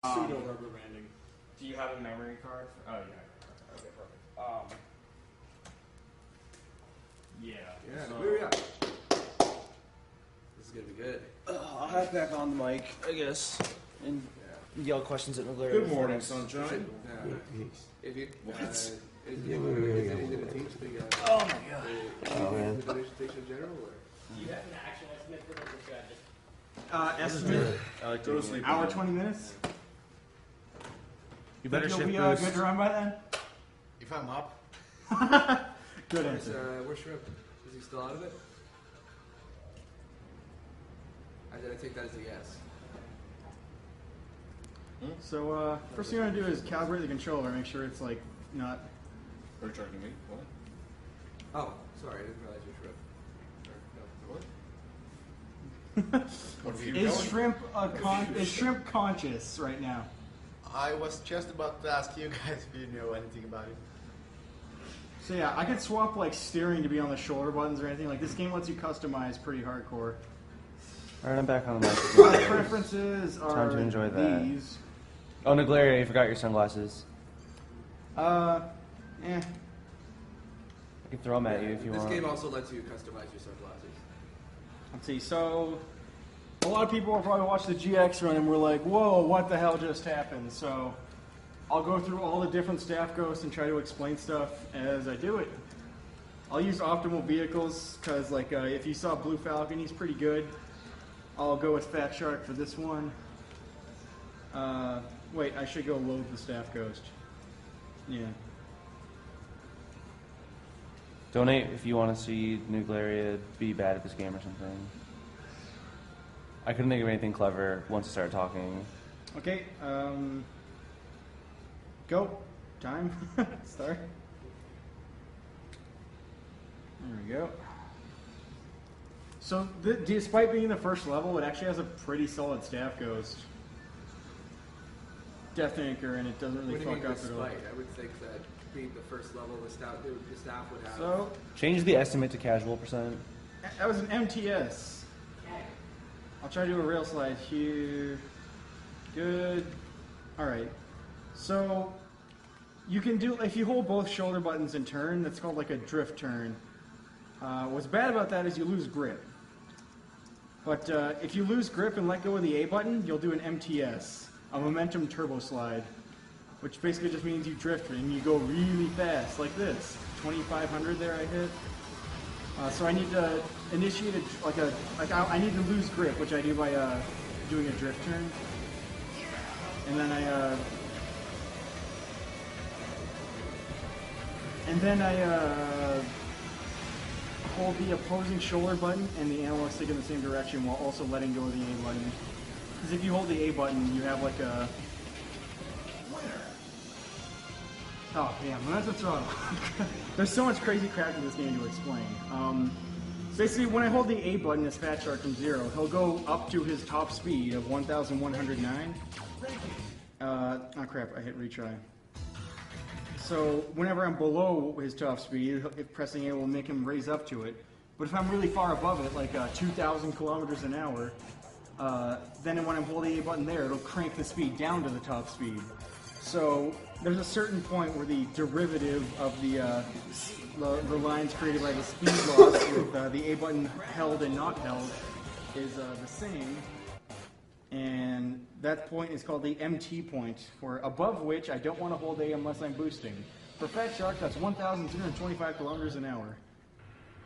Pseudo rubber banding. Do you have a memory card? Oh, yeah. Okay, perfect. Yeah. So, Where are we at? This is gonna be good. I'll have back on the mic, I guess, and yell questions at Naglaria. Good morning, sunshine. If you, What? is it a teach the, Oh my god. oh man. The donation in general, or? Do you have an action estimate for this? Or should I just... Estimate, I like to go to sleep. hour 20 minutes. You better Think ship you'll be boost. good to run by then? If I'm up, Good Where's, answer. where's Shrimp? Is he still out of it? I take that as a yes. So, first thing you want to do is calibrate the controller, make sure it's like not. are you talking to me? What? Oh, sorry, I didn't realize you're Shrimp. No. What have you Is shrimp conscious right now? I was just about to ask you guys if you know anything about it. So yeah, I could swap like steering to be on the shoulder buttons or anything. Like this game lets you customize pretty hardcore. Alright, I'm back on the mic. My preferences are Time to enjoy that. these. Oh, Naglaria, you forgot your sunglasses. Eh. I can throw them at you if you This want. game also lets you customize your sunglasses. Let's see. So, a lot of people will probably watch the GX run and we're like, "Whoa, what the hell just happened?" So, I'll go through all the different staff ghosts and try to explain stuff as I do it. I'll use optimal vehicles because, like, if you saw Blue Falcon, he's pretty good. I'll go with Fat Shark for this one. Wait, I should go load the staff ghost. Yeah. Donate if you want to see Naglaria be bad at this game or something. I couldn't think of anything clever once I started talking. Okay. Go. Time. Start. There we go. So, despite being the first level, it actually has a pretty solid staff ghost. Death Anchor, and it doesn't really What do you fuck mean up at all. despite? I would think that being the first level, the staff would have. So, Change the estimate to casual %. that was an MTS. I'll try to do a rail slide here. Good. Alright. So, you can do, if you hold both shoulder buttons in turn, that's called like a drift turn. What's bad about that is you lose grip. But if you lose grip and let go of the A button, you'll do an MTS, a momentum turbo slide, which basically just means you drift and you go really fast, like this. 2,500 there I hit. So I need to initiate I need to lose grip, which I do by doing a drift turn. And then I hold the opposing shoulder button and the analog stick in the same direction while also letting go of the A button. Because if you hold the A button, you have like a... Oh, damn, momentum throttle. There's so much crazy crap in this game to explain. Basically, when I hold the A button as Fat Shark from 0, he'll go up to his top speed of 1,109. Oh crap, I hit retry. So whenever I'm below his top speed, if pressing A will make him raise up to it. But if I'm really far above it, like 2,000 kilometers an hour, then when I'm holding the A button there, it'll crank the speed down to the top speed. So there's a certain point where the derivative of the lines created by the speed loss with the A button held and not held is the same. And that point is called the MT point, where above which I don't want to hold A unless I'm boosting. For Fat Shark, that's 1,225 kilometers an hour.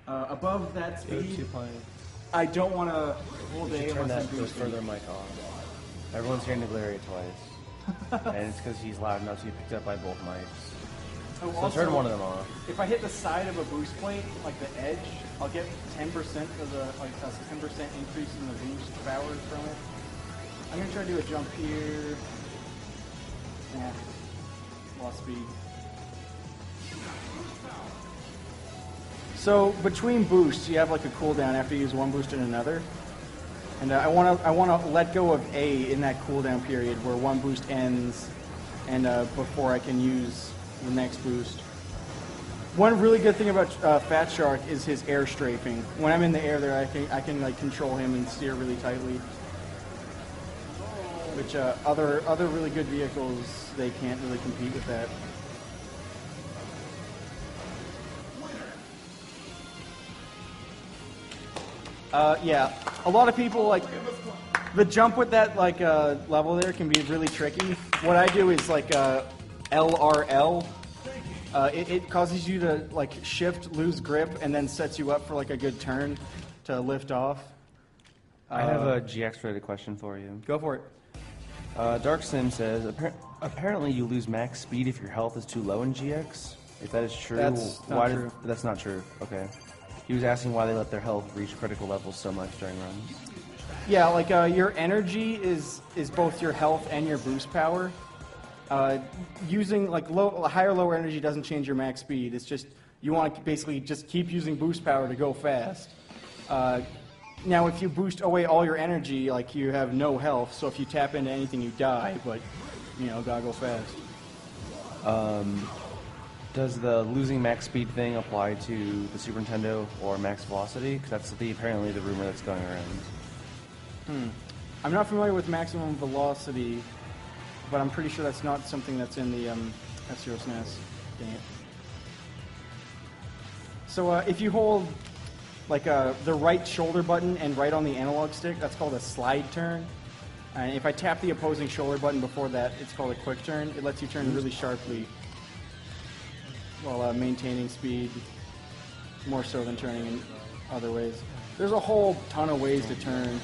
Above that speed, I don't want to hold A Turn unless I'm that boosting. further mic on. Everyone's hearing Naglaria twice. And it's because he's loud enough to be picked up by both mics. Oh, So also, turn one of them off. if I hit the side of a boost plate, like the edge, I'll get 10% of the, like a 10% increase in the boost power from it. I'm gonna try to do a jump here. Yeah, lost speed. So between boosts, you have like a cooldown after you use one boost and another. And I wanna let go of A in that cooldown period where one boost ends, and before I can use the next boost. One really good thing about Fat Shark is his air strafing. When I'm in the air there, I can like control him and steer really tightly. which other really good vehicles, they can't really compete with that. Yeah, a lot of people like the jump with that level there can be really tricky. What I do is like LRL. It causes you to like shift, lose grip, and then sets you up for like a good turn to lift off. I have a GX-related question for you. Go for it. Dark Sim says, apparently you lose max speed if your health is too low in GX. If that is true, That's not true. That's not true. Okay. He was asking why they let their health reach critical levels so much during runs. Yeah, like your energy is both your health and your boost power. Using like higher lower energy doesn't change your max speed. It's just you want to basically just keep using boost power to go fast. Now, if you boost away all your energy, like you have no health, so if you tap into anything, you die. But you know, gotta go fast. Does the losing max speed thing apply to the Super Nintendo or max velocity? Because that's apparently the rumor that's going around. I'm not familiar with maximum velocity, but I'm pretty sure that's not something that's in the F-Zero SNES. Dang it. So if you hold like the right shoulder button and right on the analog stick, that's called a slide turn. And if I tap the opposing shoulder button before that, it's called a quick turn. It lets you turn really sharply while maintaining speed, more so than turning in other ways. There's a whole ton of ways to turn,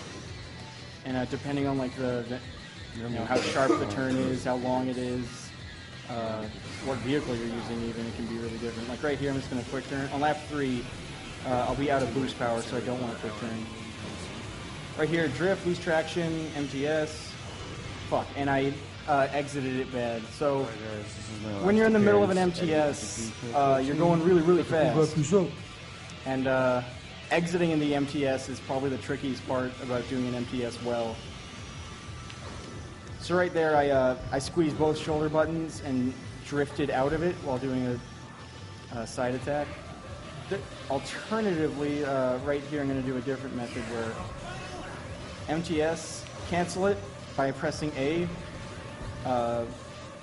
and depending on like how sharp the turn is, how long it is, what vehicle you're using, even it can be really different. Like right here, I'm just going to quick turn. On lap 3, I'll be out of boost power, so I don't want to quick turn. Right here, drift, lose traction, MTS. Fuck, and I exited it bad. So when you're in the middle of an MTS, you're going really, really fast. And exiting in the MTS is probably the trickiest part about doing an MTS well. So right there, I squeezed both shoulder buttons and drifted out of it while doing a side attack. Alternatively, right here, I'm going to do a different method where MTS, cancel it by pressing A.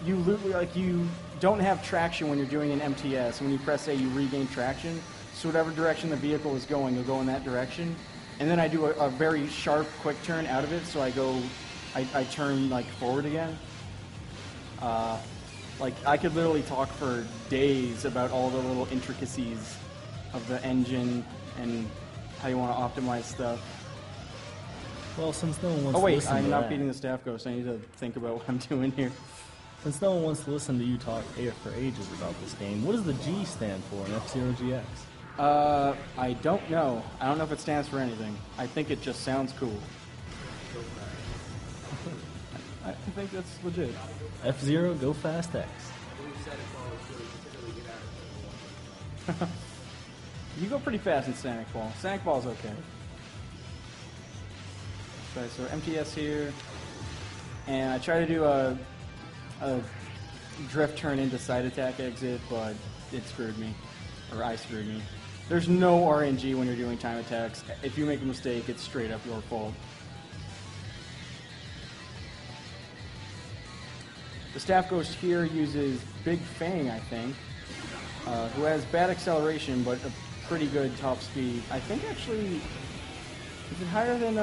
You don't have traction when you're doing an MTS. When you press A, you regain traction. So whatever direction the vehicle is going, you'll go in that direction. And then I do a very sharp, quick turn out of it. So I turn like forward again. Like I could literally talk for days about all the little intricacies of the engine and how you want to optimize stuff. Well, since no one wants Oh to wait, listen I'm to not that, beating the staff ghost. I need to think about what I'm doing here. since no one wants to listen to you talk for ages about this game, what does the G stand for in F-Zero GX? I don't know. I don't know if it stands for anything. I think it just sounds cool. I think that's legit. F-Zero, go fast X. You go pretty fast in Sonic Ball. Sonic Ball's okay. Okay, so MTS here. And I try to do a drift turn into side attack exit, but it screwed me. Or I screwed me. There's no RNG when you're doing time attacks. If you make a mistake, it's straight up your fault. The Staff Ghost here uses Big Fang, I think, who has bad acceleration, but a pretty good top speed. I think actually, is it higher than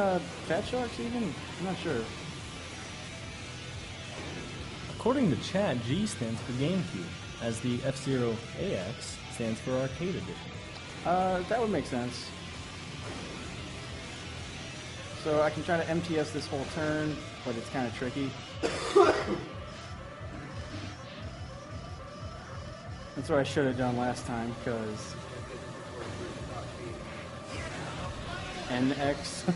Fat Shark's even? I'm not sure. According to chat, G stands for GameCube, as the F-Zero AX stands for Arcade Edition. That would make sense. So I can try to MTS this whole turn, but it's kind of tricky. That's what I should have done last time, because NX.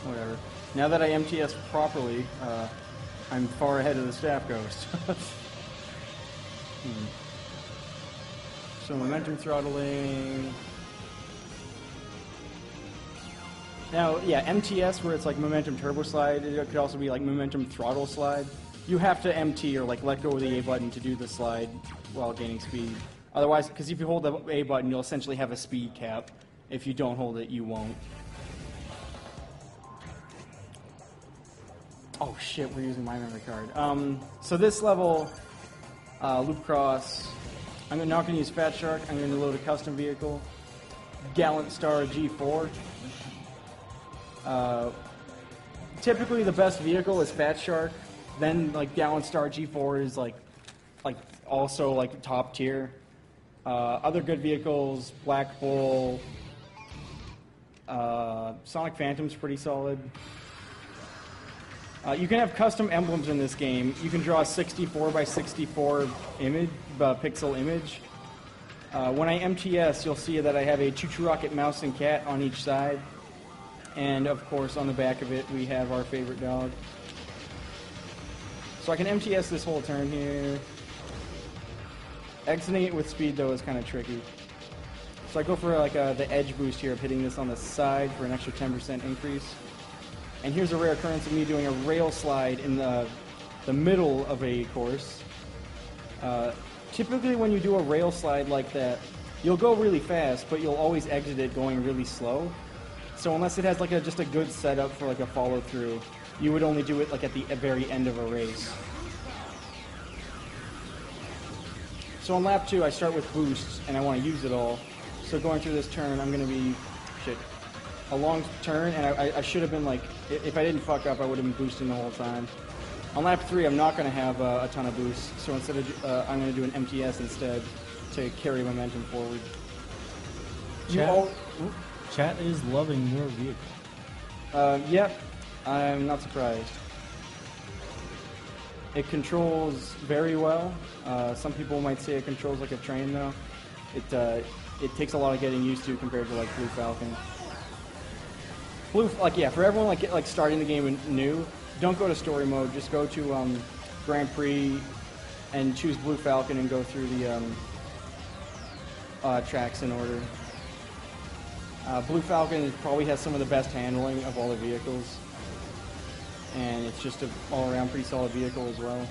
Whatever. Now that I MTS properly, I'm far ahead of the Staff Ghost. So momentum throttling. Now, yeah, MTS, where it's like momentum turbo slide, it could also be like momentum throttle slide. You have to MT or like let go of the A button to do the slide while gaining speed. Otherwise, because if you hold the A button, you'll essentially have a speed cap. If you don't hold it, you won't. Oh shit, we're using my memory card. So this level, Loop Cross, I'm not going to use Fat Shark. I'm going to load a custom vehicle. Gallant Star G4. Typically the best vehicle is Fat Shark. Then like Gallant Star G4 is like also like top tier. Other good vehicles, Black Bull, Sonic Phantom's pretty solid. You can have custom emblems in this game. You can draw a 64 by 64 image, pixel image. When I MTS, you'll see that I have a Choo Choo Rocket mouse and cat on each side. And of course, on the back of it, we have our favorite dog. So I can MTS this whole turn here. Exiting it with speed, though, is kind of tricky. So I go for like the edge boost here of hitting this on the side for an extra 10% increase. And here's a rare occurrence of me doing a rail slide in the middle of a course. Typically when you do a rail slide like that, you'll go really fast, but you'll always exit it going really slow. So unless it has like just a good setup for like a follow through, you would only do it like at the very end of a race. So on lap 2, I start with boosts, and I want to use it all. So going through this turn, I'm going to be, a long turn, and I should have been like, if I didn't fuck up, I would have been boosting the whole time. On lap 3, I'm not going to have a ton of boosts, so instead of, I'm going to do an MTS instead to carry momentum forward. Chat is loving your vehicle. Yep, I'm not surprised. It controls very well. Some people might say it controls like a train, though. It takes a lot of getting used to compared to like Blue Falcon. For everyone like starting the game new, don't go to story mode. Just go to Grand Prix and choose Blue Falcon and go through the tracks in order. Blue Falcon probably has some of the best handling of all the vehicles, and it's just an all-around pretty solid vehicle as well.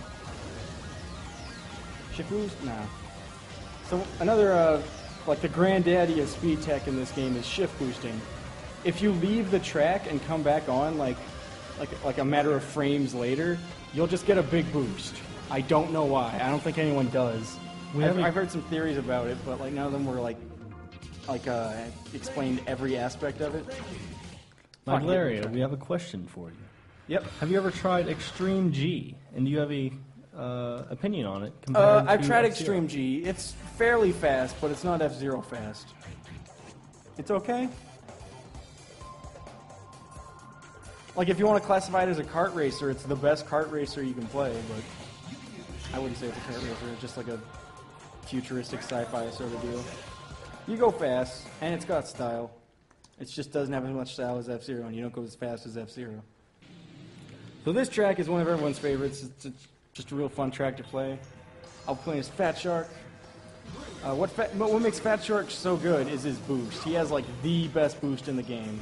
Shift boost? Nah. So another like the granddaddy of speed tech in this game is shift boosting. If you leave the track and come back on like a matter of frames later, you'll just get a big boost. I don't know why. I don't think anyone does. I've heard some theories about it, but like none of them were explained every aspect of it. Valeria, we have a question for you. Yep. Have you ever tried Extreme G? And do you have a opinion on it? I've tried Extreme G. It's fairly fast, but it's not F-Zero fast. It's okay. Like, if you want to classify it as a kart racer, it's the best kart racer you can play, but I wouldn't say it's a kart racer. It's just like a futuristic sci-fi sort of deal. You go fast, and it's got style. It just doesn't have as much style as F-Zero, and you don't go as fast as F-Zero. So this track is one of everyone's favorites. It's just a real fun track to play. I'll play as Fat Shark. What makes Fat Shark so good is his boost. He has like the best boost in the game.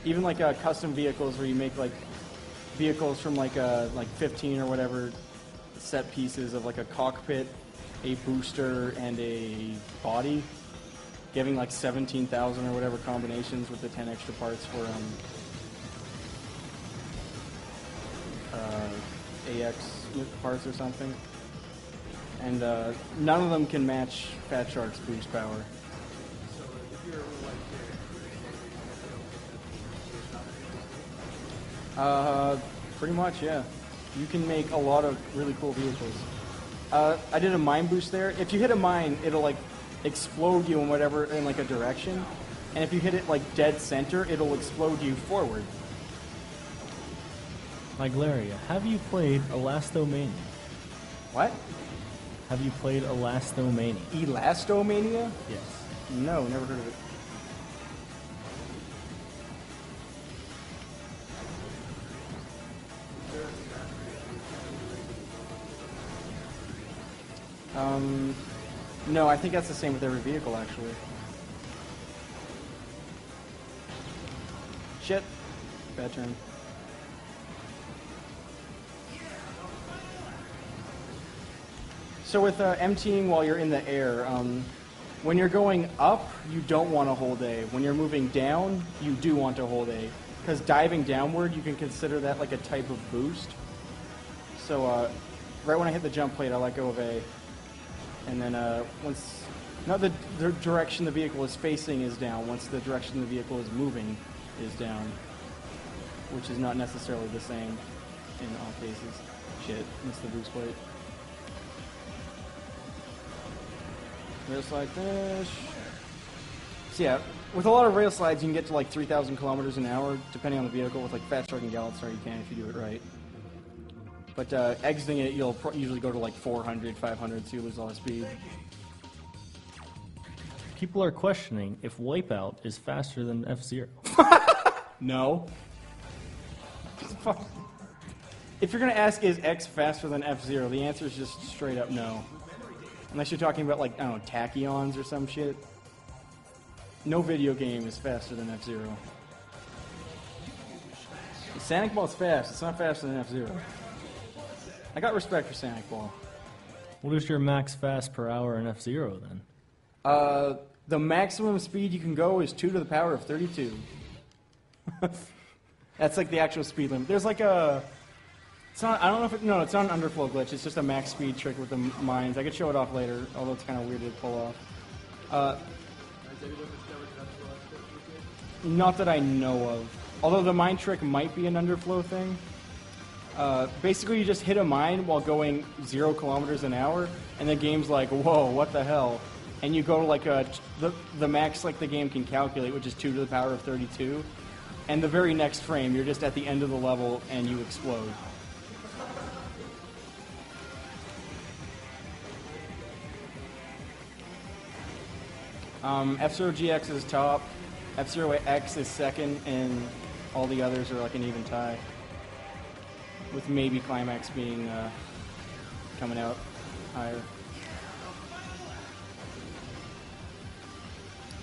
Even like custom vehicles where you make like vehicles from like 15 or whatever set pieces of like a cockpit, a booster, and a body, giving like 17,000 or whatever combinations with the 10 extra parts for AX parts or something. And none of them can match Fat Shark's boost power. So if you're Pretty much, yeah. You can make a lot of really cool vehicles. I did a mine boost there. If you hit a mine, it'll like explode you in like a direction. And if you hit it like dead center, it'll explode you forward. Valeria, have you played Elastomania? What? Have you played Elastomania? Elastomania? Yes. No, never heard of it. No, I think that's the same with every vehicle, actually. Shit. Bad turn. So with emptying while you're in the air, when you're going up, you don't want to hold A. When you're moving down, you do want to hold A. Because diving downward, you can consider that like a type of boost. So right when I hit the jump plate, I let go of A. And then once, not the direction the vehicle is facing is down, once the direction the vehicle is moving is down. Which is not necessarily the same in all cases. Shit, missed the boost plate. Rail slide finish. So yeah, with a lot of rail slides, you can get to like 3,000 kilometers an hour, depending on the vehicle. With like Fast Shark and Gallant Star, you can if you do it right. But exiting it, you'll usually go to like 400, 500, so you lose a lot of speed. People are questioning if Wipeout is faster than F-Zero. No. If you're going to ask, is X faster than F-Zero, the answer is just straight up no. Unless you're talking about, like, I don't know, tachyons or some shit. No video game is faster than F-Zero. Sonic Ball's fast. It's not faster than F-Zero. I got respect for Sonic Ball. What is your max fast per hour in F-Zero then? The maximum speed you can go is 2 to the power of 32. That's like the actual speed limit. There's like a... It's not, I don't know if it, no, it's not an underflow glitch. It's just a max speed trick with the mines. I could show it off later, although it's kind of weird to pull off. Not that I know of. Although the mine trick might be an underflow thing. Basically, you just hit a mine while going 0 kilometers an hour, and the game's like, whoa, what the hell? And you go to like the max like the game can calculate, which is 2 to the power of 32. And the very next frame, you're just at the end of the level, and you explode. F-Zero GX is top, F-Zero X is second, and all the others are like an even tie. With maybe Climax being coming out higher.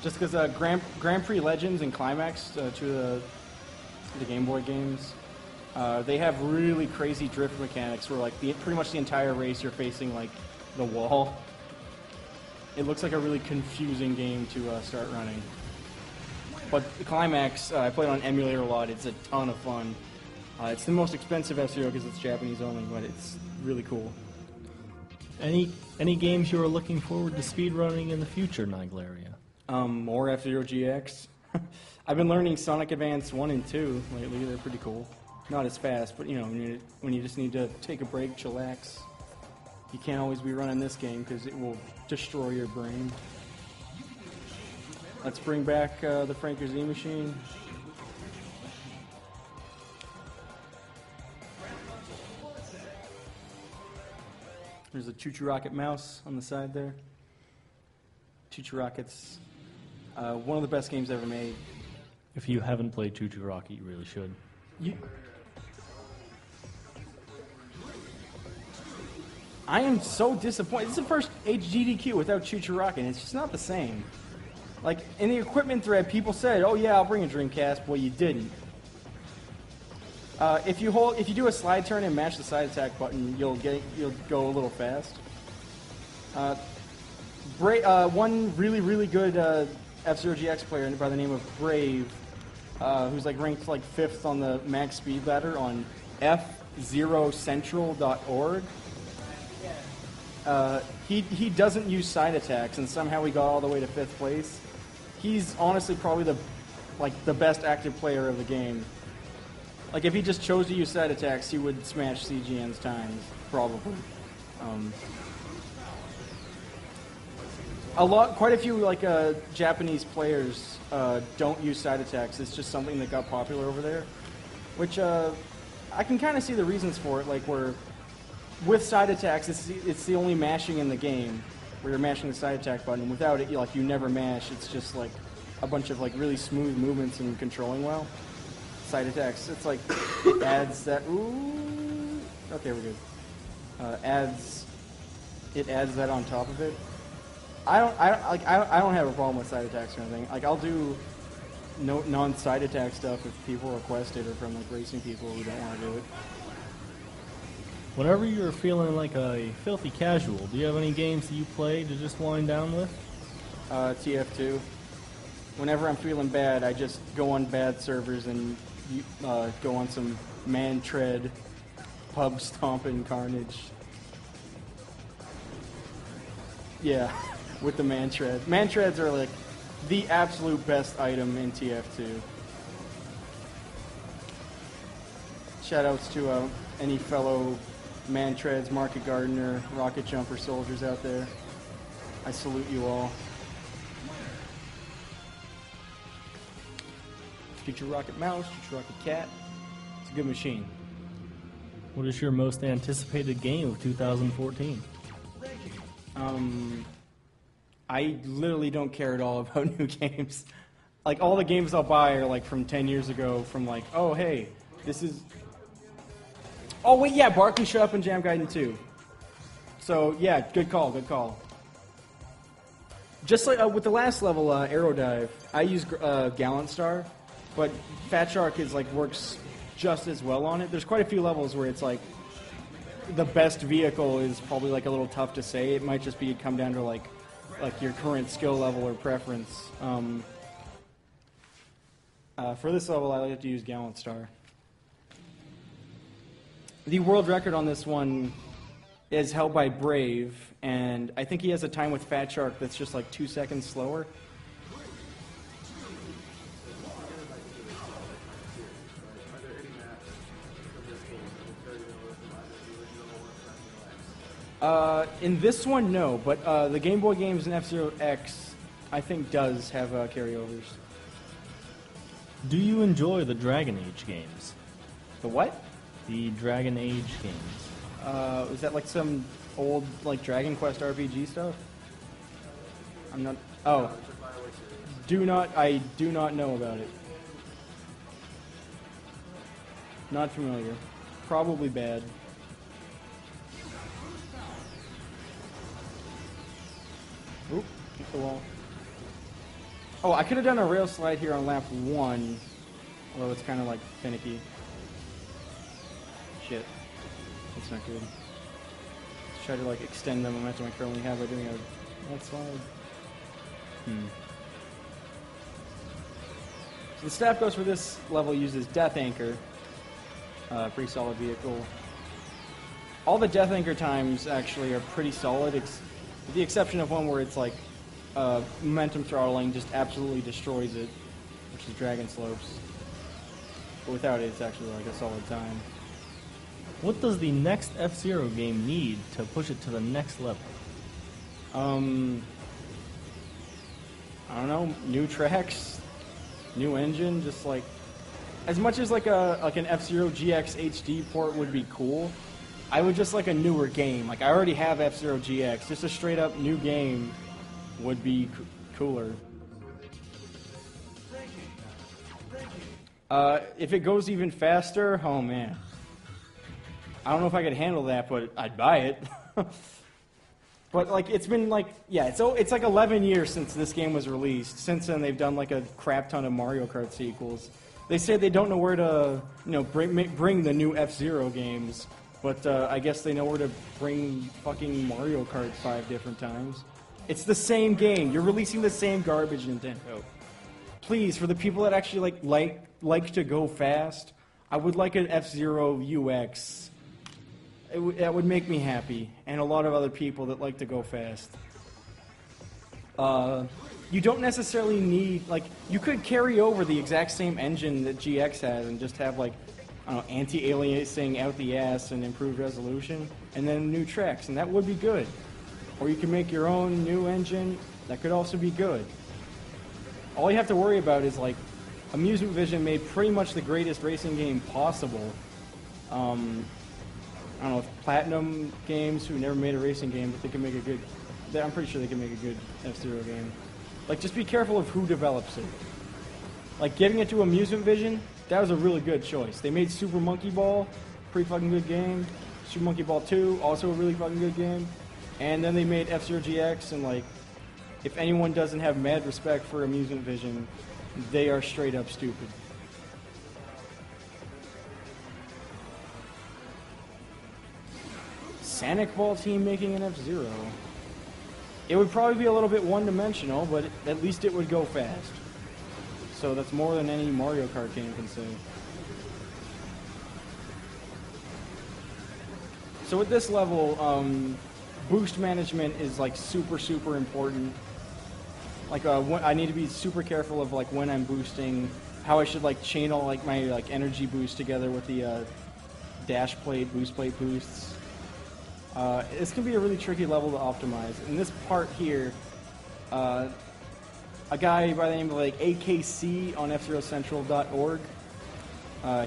Just because Grand Prix Legends and Climax, two of the Game Boy games, they have really crazy drift mechanics where like pretty much the entire race you're facing like the wall. It looks like a really confusing game to start running. But Climax, I played on emulator a lot. It's a ton of fun. It's the most expensive F-Zero because it's Japanese only, but it's really cool. Any games you are looking forward to speedrunning in the future, Niglaria? More F-Zero GX. I've been learning Sonic Advance 1 and 2 lately. They're pretty cool. Not as fast, but you know, when you just need to take a break, chillax. You can't always be running this game because it will destroy your brain. Let's bring back the Franker Z machine. There's a Choo Choo Rocket mouse on the side there. Choo Choo Rocket's one of the best games ever made. If you haven't played Choo Choo Rocket, you really should. I am so disappointed. This is the first AGDQ without Choo Choo Rocket. It's just not the same. Like, in the equipment thread, people said, oh yeah, I'll bring a Dreamcast. Well, you didn't. If you do a slide turn and mash the side attack button, you'll go a little fast. One really good F-Zero GX player by the name of Brave, who's like ranked like 5th on the max speed ladder on f0central.org. He doesn't use side attacks, and somehow he got all the way to 5th place. He's honestly probably the best active player of the game. Like, if he just chose to use side attacks, he would smash CGN's times, probably. Quite a few, like, Japanese players don't use side attacks. It's just something that got popular over there. Which, I can kind of see the reasons for it, like, where with side attacks, it's the only mashing in the game, where you're mashing the side attack button. Without it, you never mash. It's just, like, a bunch of, like, really smooth movements and controlling well. Side attacks, it's like, it adds that, ooh, okay, we're good. It adds that on top of it. I don't have a problem with side attacks or anything. Like I'll do no non-side attack stuff if people request it or from like racing people who don't want to do it. Whenever you're feeling like a filthy casual, do you have any games that you play to just wind down with? TF2. Whenever I'm feeling bad, I just go on bad servers and go on some man tread, pub stomping carnage. Yeah, with the man tread. Man treads are like the absolute best item in TF2. Shoutouts to any fellow man treads, market gardener, rocket jumper soldiers out there. I salute you all. Future Rocket Mouse, Future Rocket Cat. It's a good machine. What is your most anticipated game of 2014? I literally don't care at all about new games. Like, all the games I'll buy are, like, from 10 years ago, from, like, oh, hey, this is... Oh, wait, yeah, Barkley showed up in Jam Gaiden 2. So, yeah, good call, good call. Just like with the last level, Arrow Dive, I use Gallant Star, but Fat Shark is, like, works just as well on it. There's quite a few levels where it's, like, the best vehicle is probably, like, a little tough to say. It might just be come down to, like your current skill level or preference. For this level, I like to use Gallant Star. The world record on this one is held by Brave, and I think he has a time with Fat Shark that's just like 2 seconds slower. In this one, no, but the Game Boy games in F-Zero X, I think, does have carryovers. Do you enjoy the Dragon Age games? The what? The Dragon Age games. Is that like some old like Dragon Quest RPG stuff? I'm not. Oh, I do not know about it. Not familiar. Probably bad. Oop, hit the wall. Oh, I could have done a rail slide here on lap 1, although it's kind of like finicky. Shit. That's not good. Let's try to like extend the momentum I currently have by doing a rail slide. So the staff ghost for this level uses Death Anchor. Pretty solid vehicle. All the Death Anchor times actually are pretty solid, with the exception of one where it's like momentum throttling just absolutely destroys it, which is Dragon Slopes. But without it, it's actually like a solid time. What does the next F-Zero game need to push it to the next level? I don't know, new tracks, new engine, just like as much as like an F-Zero GX HD port would be cool, I would just like a newer game. Like I already have F-Zero GX, just a straight up new game would be cooler. If it goes even faster, oh man. I don't know if I could handle that, but I'd buy it. But like it's been like it's like 11 years since this game was released. Since then they've done like a crap ton of Mario Kart sequels. They say they don't know where to bring the new F-Zero games, but I guess they know where to bring fucking Mario Kart 5 different times. It's the same game. You're releasing the same garbage, Nintendo. Please, for the people that actually like to go fast, I would like an F-Zero UX. That would make me happy, and a lot of other people that like to go fast. You don't necessarily need, you could carry over the exact same engine that GX has and just have, anti-aliasing out the ass and improved resolution, and then new tracks, and that would be good. Or you can make your own new engine. That could also be good. All you have to worry about is, Amusement Vision made pretty much the greatest racing game possible. I don't know if Platinum Games, who never made a racing game, but they can make a good... I'm pretty sure they can make a good F-Zero game. Just be careful of who develops it. Giving it to Amusement Vision, that was a really good choice. They made Super Monkey Ball, pretty fucking good game. Super Monkey Ball 2, also a really fucking good game. And then they made F-Zero GX, and if anyone doesn't have mad respect for amusement vision, they are straight up stupid. Sanic Ball team making an F-Zero. It would probably be a little bit one-dimensional, but at least it would go fast. So that's more than any Mario Kart game can say. So with this level, boost management is like super important. Like I need to be super careful of like when I'm boosting, how I should like chain all like my like energy boost together with the dash plate, boost plate boosts. It's gonna be a really tricky level to optimize. In this part here, a guy by the name of like AKC on FZeroCentral.org,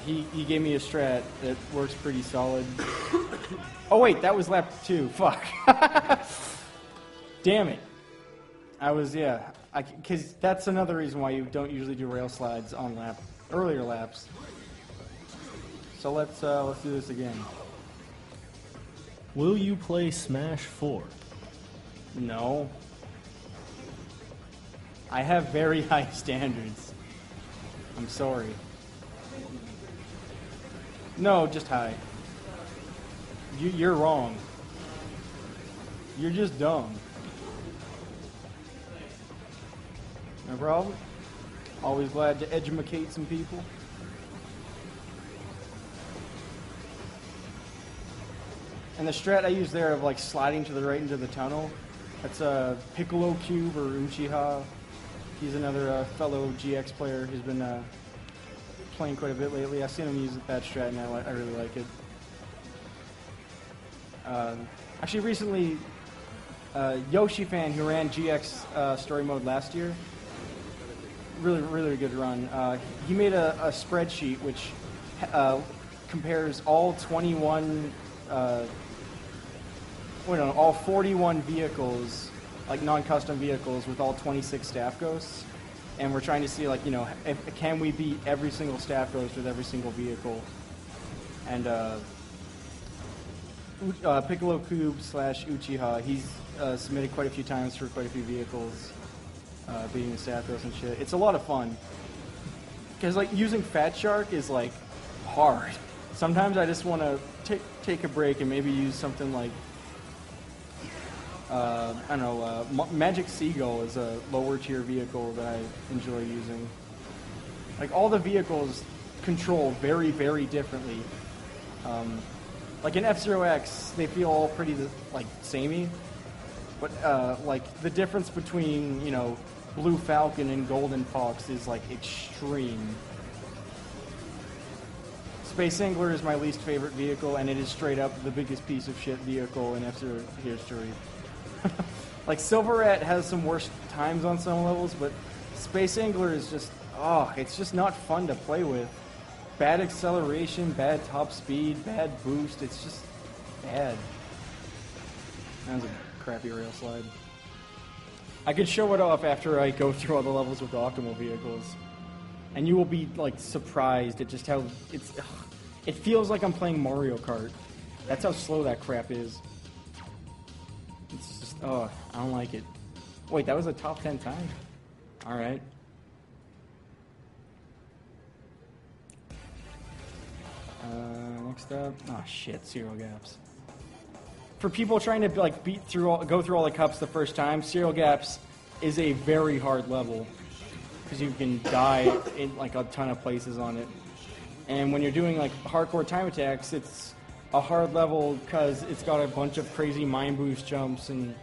he gave me a strat that works pretty solid. Oh wait, that was lap 2. Fuck. Damn it. Because that's another reason why you don't usually do rail slides on earlier laps. So let's do this again. Will you play Smash 4? No. I have very high standards. I'm sorry. No, just high. You're wrong. You're just dumb. No problem. Always glad to educate some people. And the strat I use there of like sliding to the right into the tunnel, that's a Piccolo Cube or Uchiha. He's another fellow GX player who's been playing quite a bit lately. I've seen him use that strat and I really like it. Actually, recently, Yoshi Fan, who ran GX story mode last year, really good run. He made a spreadsheet which compares all 21, all 41 vehicles, like non-custom vehicles, with all 26 staff ghosts, and we're trying to see, like, can we beat every single staff ghost with every single vehicle, and Piccolo Cube / Uchiha, he's submitted quite a few times for quite a few vehicles, beating the staff ghosts and shit. It's a lot of fun. Because, like, using Fat Shark is, like, hard. Sometimes I just want to take a break and maybe use something like, I don't know, Magic Seagull is a lower tier vehicle that I enjoy using. Like, all the vehicles control very differently. Like in F-Zero X, they feel all pretty, like, samey. But, like, the difference between, Blue Falcon and Golden Fox is, like, extreme. Space Angler is my least favorite vehicle, and it is straight up the biggest piece of shit vehicle in F-Zero history. Like, Silver Rat has some worse times on some levels, but Space Angler is just, it's just not fun to play with. Bad acceleration, bad top speed, bad boost, it's just bad. That was a crappy rail slide. I could show it off after I go through all the levels with the optimal vehicles. And you will be, like, surprised at just how it feels like I'm playing Mario Kart. That's how slow that crap is. It's just, I don't like it. Wait, that was a top 10 time? Alright. Next up, shit, Serial Gaps. For people trying to, like, go through all the cups the first time, Serial Gaps is a very hard level. Because you can die in, like, a ton of places on it. And when you're doing, like, hardcore time attacks, it's a hard level because it's got a bunch of crazy mind boost jumps and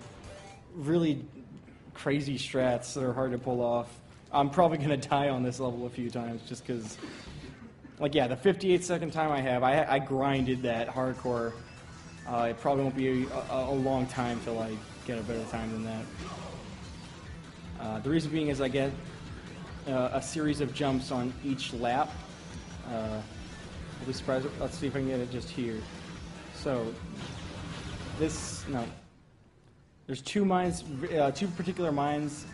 really crazy strats that are hard to pull off. I'm probably going to die on this level a few times just because, like, yeah, the 58-second time I grinded that hardcore. It probably won't be a long time till I get a better time than that. The reason being is I get a series of jumps on each lap. I'll be surprised. Let's see if I can get it just here. So, there's two mines, two particular mines.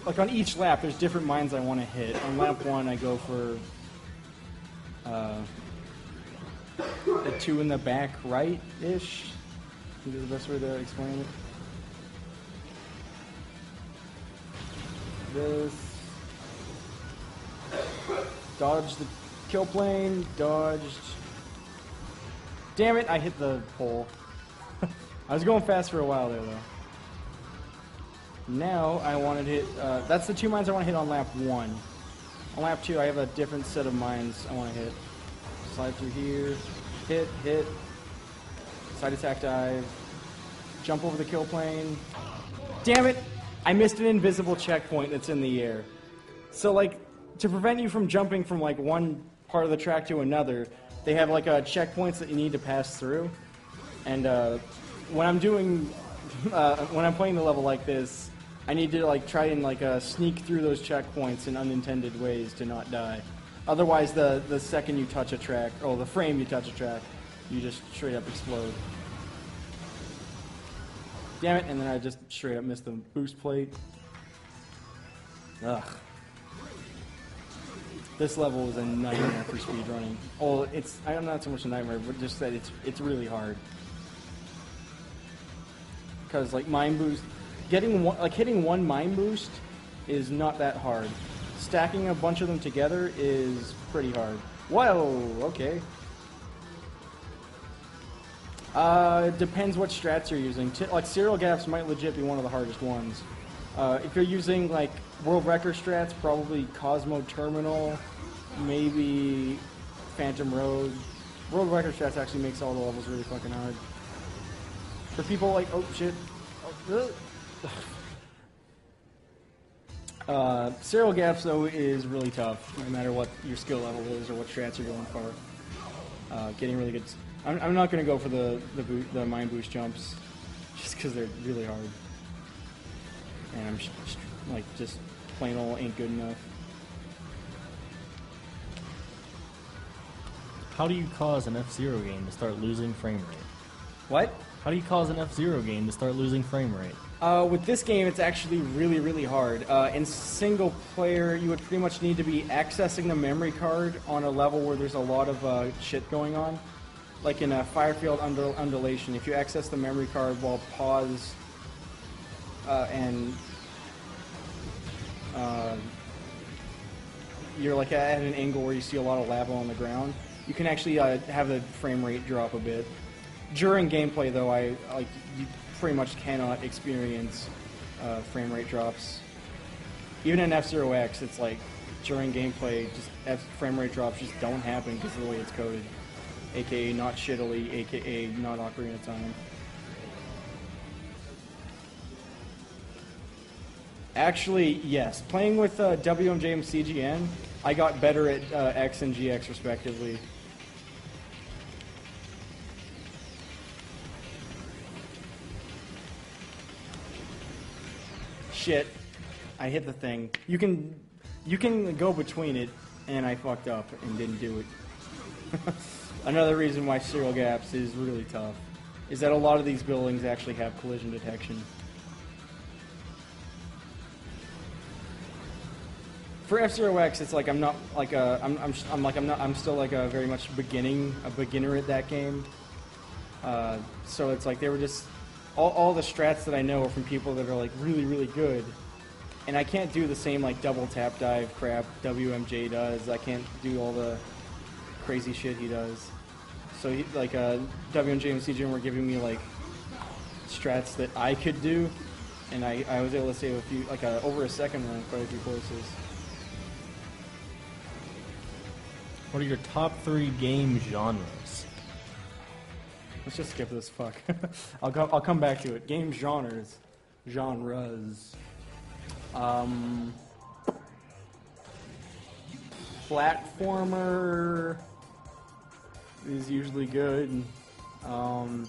Like, on each lap, there's different mines I want to hit. On lap 1, I go for the 2 in the back right-ish. I think is the best way to explain it. this. Dodge the kill plane. Dodged. Damn it! I hit the pole. I was going fast for a while there, though. Now I want to hit. That's the 2 mines I want to hit on lap 1. On lap 2, I have a different set of mines I want to hit. Slide through here. Hit. Side attack dive. Jump over the kill plane. Damn it! I missed an invisible checkpoint that's in the air. So, like, to prevent you from jumping from, like, one part of the track to another, they have, like, checkpoints that you need to pass through. And, when I'm doing, when I'm playing the level like this, I need to, like, try and, like, sneak through those checkpoints in unintended ways to not die. Otherwise, the second you touch a track, or the frame you touch a track, you just straight up explode. Damn it, and then I just straight up missed the boost plate. Ugh. This level is a nightmare for speedrunning. Oh, I'm not so much a nightmare, but just that it's really hard. Because, like, mine boost, hitting one mine boost is not that hard. Stacking a bunch of them together is pretty hard. Whoa, okay. It depends what strats you're using. Like, serial gaps might legit be one of the hardest ones. If you're using, like, world record strats, probably Cosmo Terminal, maybe Phantom Road. World record strats actually makes all the levels really fucking hard. For people like, oh shit. Serial gaps, though, is really tough, no matter what your skill level is or what strats you're going for. Getting really good. I'm not going to go for the mine boost jumps, just because they're really hard. And I'm just plain old ain't good enough. How do you cause an F-Zero game to start losing frame rate? What? How do you cause an F-Zero game to start losing frame rate? With this game, it's actually really, really hard. In single player, you would pretty much need to be accessing the memory card on a level where there's a lot of shit going on. Like in a Firefield Undulation, if you access the memory card while pause and you're like at an angle where you see a lot of lava on the ground, you can actually have the frame rate drop a bit. During gameplay, though, you pretty much cannot experience frame rate drops. Even in F-Zero X, it's like during gameplay, just frame rate drops just don't happen because of the way it's coded. AKA not shittily, AKA not Ocarina of Time. Actually, yes. Playing with WMJ and CGN, I got better at X and GX respectively. Shit. I hit the thing. You can go between it, and I fucked up and didn't do it. Another reason why serial gaps is really tough is that a lot of these buildings actually have collision detection. For F-Zero X, it's like I'm not like I'm still like a very much beginner at that game. So it's like they were just all the strats that I know are from people that are like really, really good, and I can't do the same like double tap dive crap WMJ does. I can't do all the crazy shit he does. So WMJ and CGN were giving me like strats that I could do, and I was able to save a few, like over a second run, quite a few courses. What are your top 3 game genres? Let's just skip this. Fuck. I'll come back to it. Game genres. Platformer is usually good. 2D.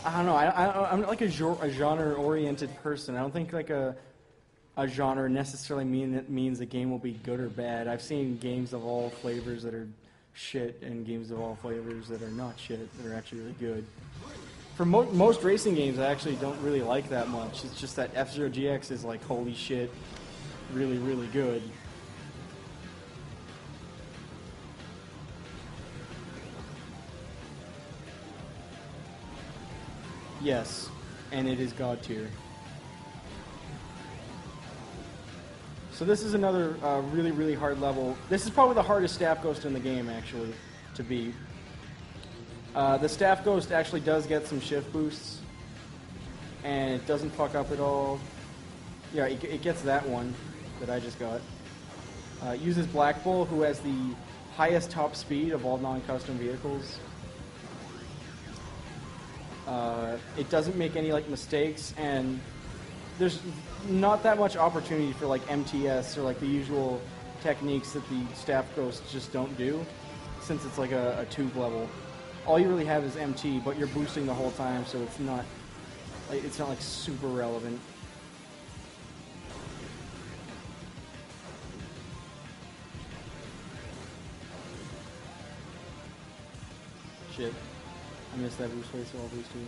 I don't know. I'm not like a genre-oriented person. I don't think like a genre necessarily means the game will be good or bad. I've seen games of all flavors that are shit and games of all flavors that are not shit that are actually really good. For most racing games, I actually don't really like that much. It's just that F-Zero GX is like, holy shit, really, really good. Yes, and it is God tier. So this is another really, really hard level. This is probably the hardest Staff Ghost in the game, actually, to beat. The Staff Ghost actually does get some shift boosts, and it doesn't fuck up at all. Yeah, it gets that one that I just got. Uses Black Bull, who has the highest top speed of all non-custom vehicles. It doesn't make any like mistakes, and there's not that much opportunity for like MTS or like the usual techniques that the Staff Ghosts just don't do, since it's like a tube level. All you really have is MT, but you're boosting the whole time, so it's not like super relevant. Shit. I missed that boost place, so I'll boost too.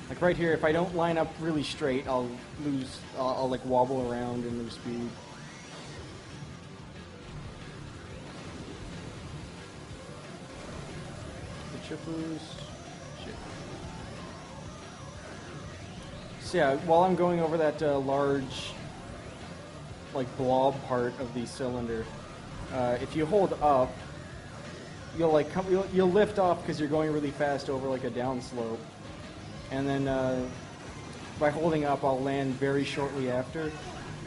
Like right here, if I don't line up really straight, I'll lose, I'll like wobble around and lose speed. The chip boost. Shit. So yeah, while I'm going over that large, like blob part of the cylinder, if you hold up, you'll like you'll lift off because you're going really fast over like a downslope, and then by holding up, I'll land very shortly after.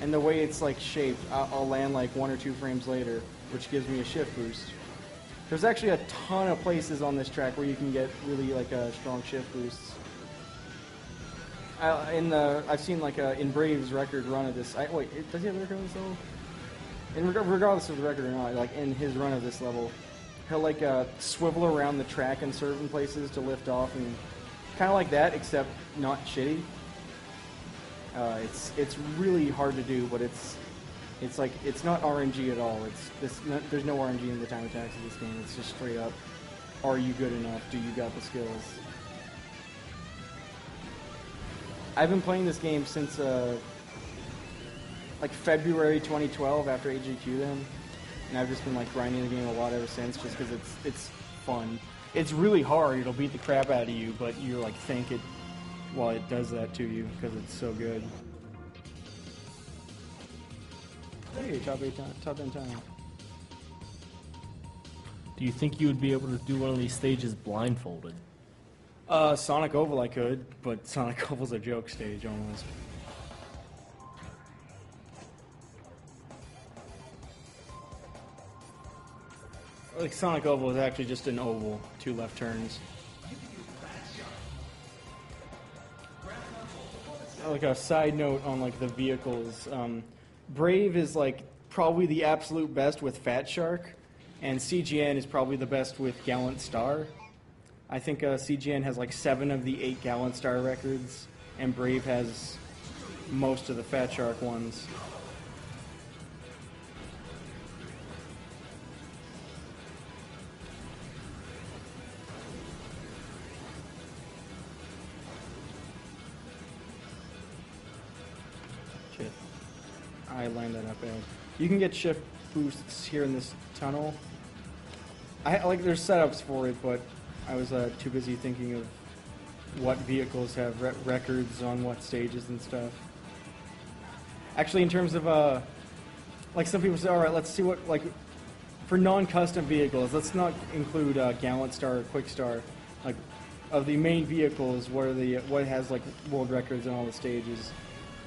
And the way it's like shaped, I'll land like 1 or 2 frames later, which gives me a shift boost. There's actually a ton of places on this track where you can get really like strong shift boosts. I've seen like in Brave's record run of this. Wait, does he have a record on this level? Regardless of the record or not, like in his run of this level, he'll like swivel around the track in certain places to lift off, and kind of like that, except not shitty. It's really hard to do, but it's like it's not RNG at all. There's no RNG in the time attacks of this game. It's just straight up, are you good enough? Do you got the skills? I've been playing this game since like February 2012 after AGDQ then. And I've just been like grinding the game a lot ever since, just because it's fun. It's really hard. It'll beat the crap out of you, but you like think it while it does that to you because it's so good. Hey, top 10 time. Do you think you would be able to do one of these stages blindfolded? Sonic Oval I could, but Sonic Oval's a joke stage almost. Like Sonic Oval is actually just an oval, 2 left turns. Like a side note on like the vehicles, Brave is like probably the absolute best with Fat Shark, and CGN is probably the best with Gallant Star. I think CGN has like 7 of the 8 Gallant Star records, and Brave has most of the Fat Shark ones. Shit. I lined that up bad. You can get shift boosts here in this tunnel. There's setups for it, but I was too busy thinking of what vehicles have records on what stages and stuff. Actually, in terms of like some people say, all right, let's see what like for non-custom vehicles. Let's not include Gallant Star or Quick Star. Like of the main vehicles, what has like world records on all the stages,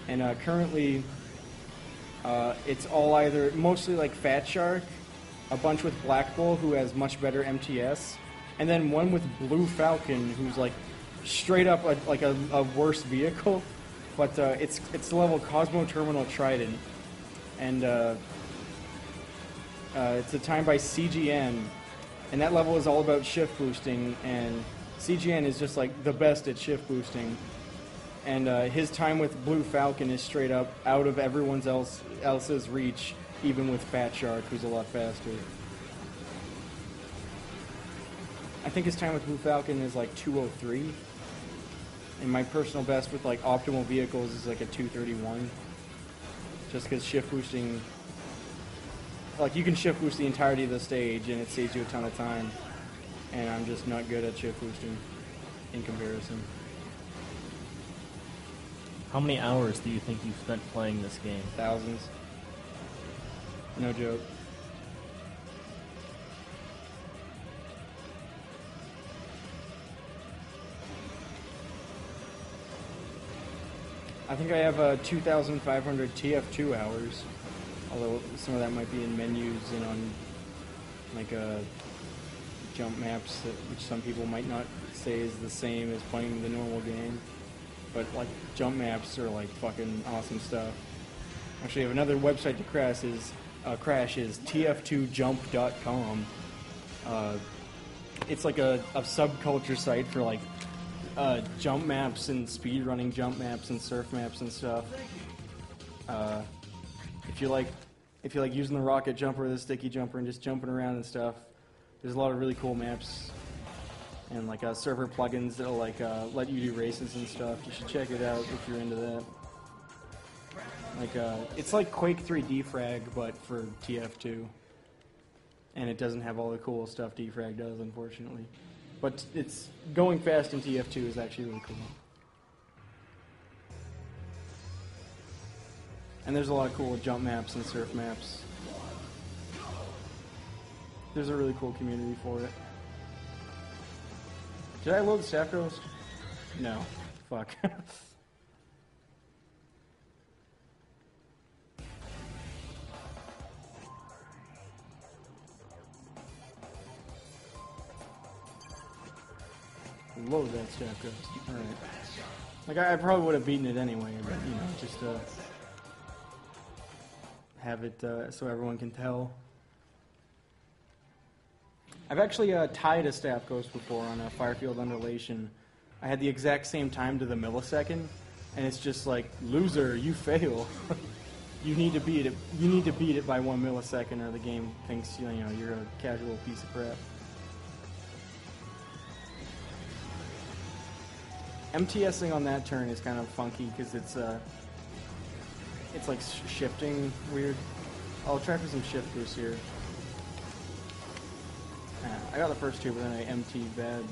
and currently it's all either mostly like Fat Shark, a bunch with Black Bull who has much better MTS, and then one with Blue Falcon who's like straight up a worse vehicle, but it's the level Cosmo Terminal Trident, and it's a time by CGN, and that level is all about shift boosting, and CGN is just like the best at shift boosting, and his time with Blue Falcon is straight up out of everyone's else's reach, even with Fat Shark, who's a lot faster. I think his time with Blue Falcon is like 2:03, and my personal best with like optimal vehicles is like a 2:31. Just because shift boosting, like you can shift boost the entirety of the stage and it saves you a ton of time, and I'm just not good at shift boosting. in comparison. How many hours do you think you've spent playing this game? Thousands. No joke. I think I have 2,500 TF2 hours, although some of that might be in menus and on like jump maps, which some people might not say is the same as playing the normal game. But like jump maps are like fucking awesome stuff. Actually, I have another website to crash is tf2jump.com. It's like a subculture site for like jump maps and speedrunning jump maps and surf maps and stuff. If you like using the rocket jumper or the sticky jumper and just jumping around and stuff, there's a lot of really cool maps and like server plugins that'll like let you do races and stuff. You should check it out if you're into that. Like it's like Quake 3 Defrag but for TF2, and it doesn't have all the cool stuff Defrag does, unfortunately. But it's going fast in TF2 is actually really cool. And there's a lot of cool jump maps and surf maps. There's a really cool community for it. Did I load Staff Ghost? No. Fuck. Load that Staff Ghost. Alright. Like, I probably would have beaten it anyway, but, you know, just have it so everyone can tell. I've actually tied a Staff Ghost before on a Firefield Undulation. I had the exact same time to the millisecond, and it's just like, loser, you fail. You need to beat it. You need to beat it by 1 millisecond, or the game thinks you're a casual piece of crap. MTSing on that turn is kind of funky because it's like shifting weird. I'll try for some shift boost here. I got the first two, but then I MT'd bad.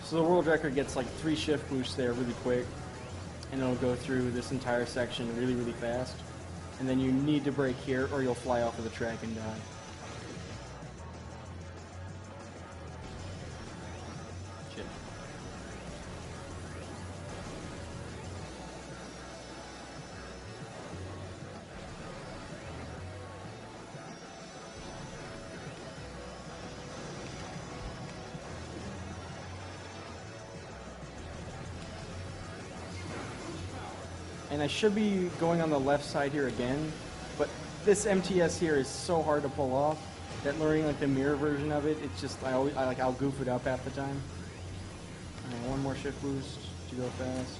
So the world record gets like 3 shift boosts there really quick, and it'll go through this entire section really, really fast. And then you need to brake here, or you'll fly off of the track and die. Shit. And I should be going on the left side here again, but this MTS here is so hard to pull off that learning like the mirror version of it, it's just I'll goof it up half the time. Alright, one more shift boost to go fast.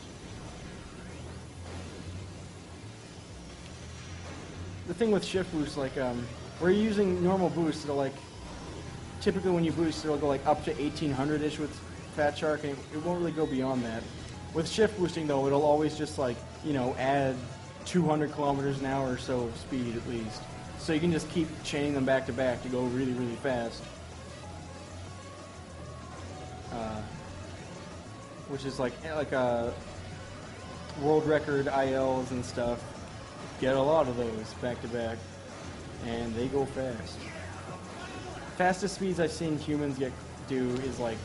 The thing with shift boost, like where you're using normal boost, it'll like typically when you boost, it'll go like up to 1800-ish with Fat Shark, and it won't really go beyond that. With shift boosting though, it'll always just like, add 200 kilometers an hour or so of speed at least. So you can just keep chaining them back to back to go really, really fast. Which is like world record ILs and stuff. Get a lot of those back to back, and they go fast. Fastest speeds I've seen humans do is like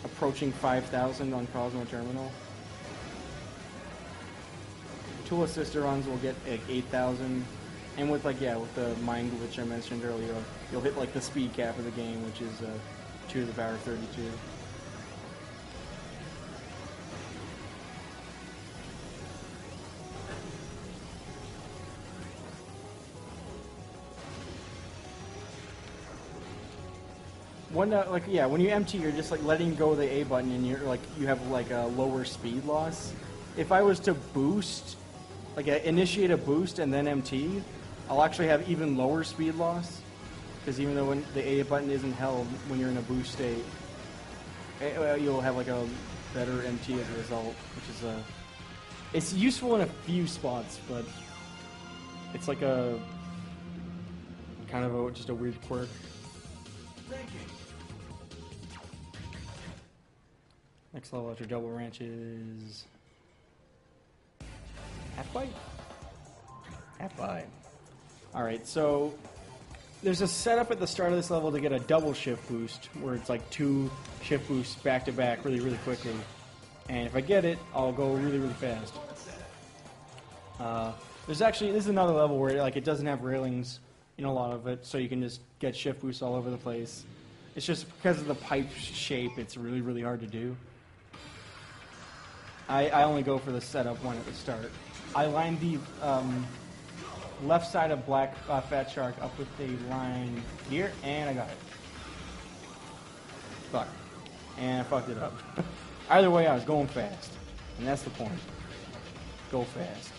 approaching 5,000 on Cosmo Terminal. Tool Sister runs will get like 8,000, and with with the mind glitch I mentioned earlier, you'll hit like the speed cap of the game, which is 2 to the power 32. When you empty, you're just like letting go of the A button, and you have like a lower speed loss. If I was to boost, initiate a boost and then MT, I'll actually have even lower speed loss, because even though when the A button isn't held when you're in a boost state, you'll have like a better MT as a result, which is it's useful in a few spots, but it's like a kind of just a weird quirk. Next level after double ranch is half bite. Half bite. All right, so there's a setup at the start of this level to get a double shift boost, where it's like 2 shift boosts back to back, really, really quickly. And if I get it, I'll go really, really fast. This is another level where like it doesn't have railings in a lot of it, so you can just get shift boosts all over the place. It's just because of the pipe shape, it's really, really hard to do. I only go for the setup one at the start. I line the left side of Black Fat Shark up with a line here, and I got it. Fuck. And I fucked it up. Either way, I was going fast. And that's the point. Go fast.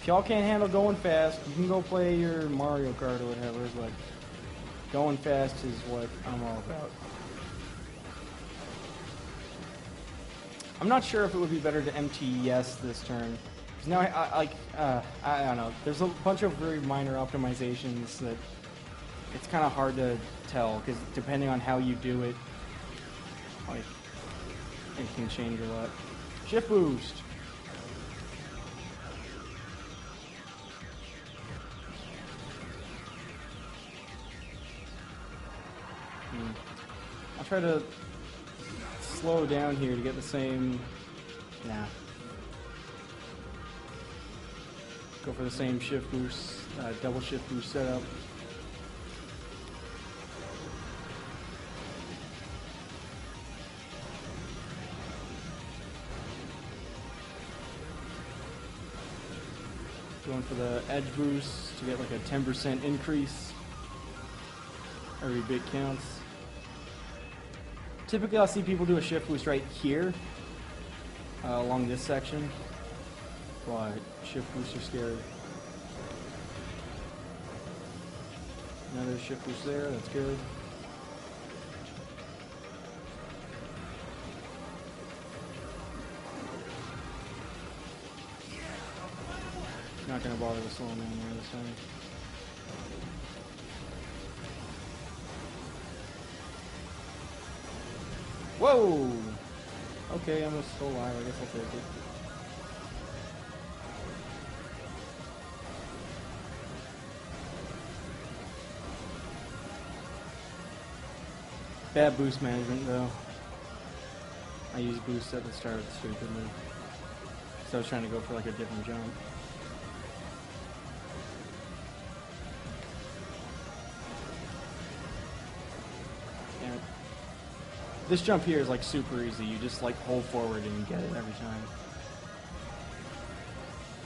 If y'all can't handle going fast, you can go play your Mario Kart or whatever, but going fast is what I'm all about. I'm not sure if it would be better to MTS this turn. 'Cause now I don't know. There's a bunch of very minor optimizations that it's kind of hard to tell, because depending on how you do it, like, it can change a lot. Shift boost. I'll try to slow down here to get the same. Nah. Go for the same shift boost, double shift boost setup. Going for the edge boost to get like a 10% increase. Every bit counts. Typically I'll see people do a shift boost right here, along this section. But shift boosts are scary. Another shift boost there, that's good. Not gonna bother with slowing down there this time. Whoa! Okay, I'm still alive. I guess I'll take it. Bad boost management, though. I used boost at the start stupidly. So I was trying to go for like a different jump. This jump here is like super easy. You just like hold forward and you get it every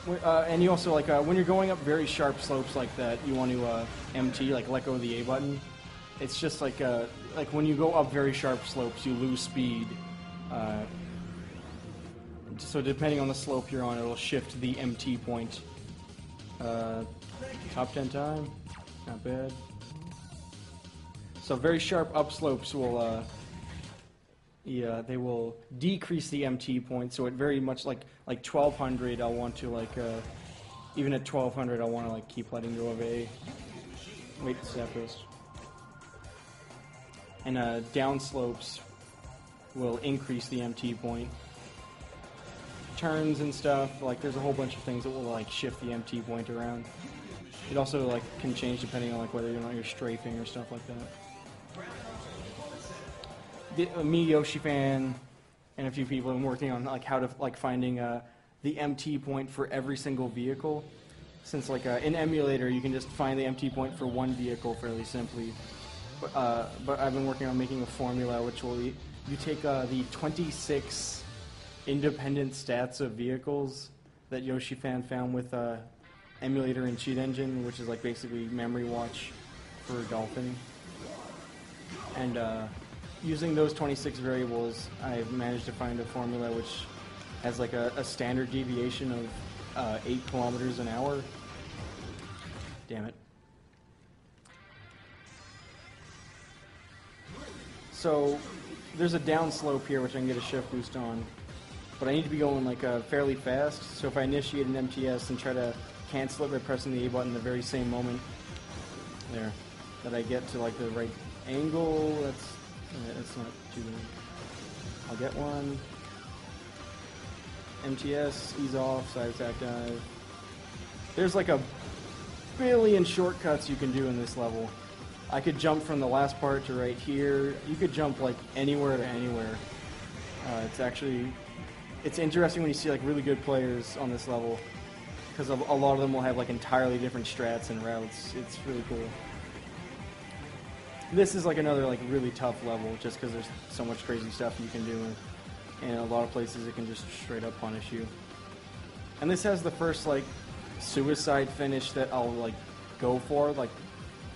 time. And you also like when you're going up very sharp slopes like that, you want to MT, like let go of the A button. It's just like when you go up very sharp slopes, you lose speed. So depending on the slope you're on, it'll shift the MT point. Top 10 time, not bad. So very sharp upslopes will. They will decrease the MT point, so it very much like 1200. I'll want to even at 1200, I want to like keep letting go of A. Wait, step first. And down slopes will increase the MT point. Turns and stuff, like there's a whole bunch of things that will like shift the MT point around. It also like can change depending on like whether or not you're strafing or stuff like that. Me, Yoshi fan, and a few people have been working on like how to like finding the MT point for every single vehicle. Since like in emulator you can just find the MT point for one vehicle fairly simply. But I've been working on making a formula which will you take the 26 independent stats of vehicles that Yoshi fan found with emulator and cheat engine, which is like basically memory watch for Dolphin, and using those 26 variables, I've managed to find a formula which has like a standard deviation of 8 kilometers an hour. Damn it. So there's a down slope here which I can get a shift boost on, but I need to be going like fairly fast. So if I initiate an MTS and try to cancel it by pressing the A button the very same moment, there. that I get to like the right angle. That's not too bad. I'll get one. MTS, ease off, side attack dive. There's like a billion shortcuts you can do in this level. I could jump from the last part to right here. You could jump like anywhere to anywhere. It's interesting when you see like really good players on this level, because a lot of them will have like entirely different strats and routes. It's really cool. This is like another like really tough level, just because there's so much crazy stuff you can do, and a lot of places it can just straight up punish you. And this has the first like suicide finish that I'll like go for, like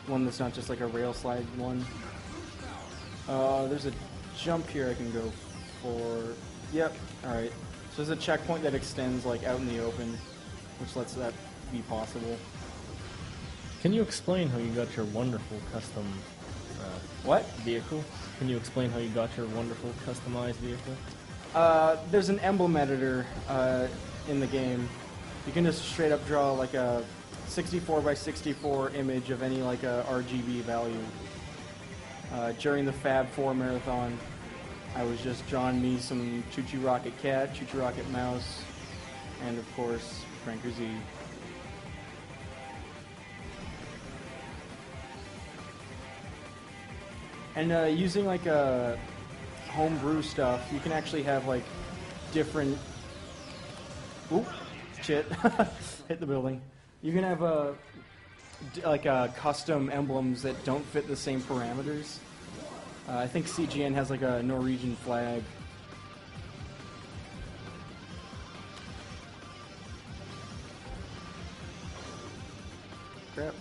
one that's not just like a rail slide one. There's a jump here I can go for. Yep. All right. So there's a checkpoint that extends like out in the open, which lets that be possible. Can you explain how you got your wonderful custom vehicle? Can you explain how you got your wonderful customized vehicle? There's an emblem editor in the game. You can just straight up draw like a 64 by 64 image of any like a RGB value. During the Fab 4 marathon, I was just drawing me some Choo Choo Rocket Cat, Choo Choo Rocket Mouse, and of course, Franker Z. And using like homebrew stuff, you can actually have like different. Oop, shit! Hit the building. You can have custom emblems that don't fit the same parameters. I think CGN has like a Norwegian flag. Crap.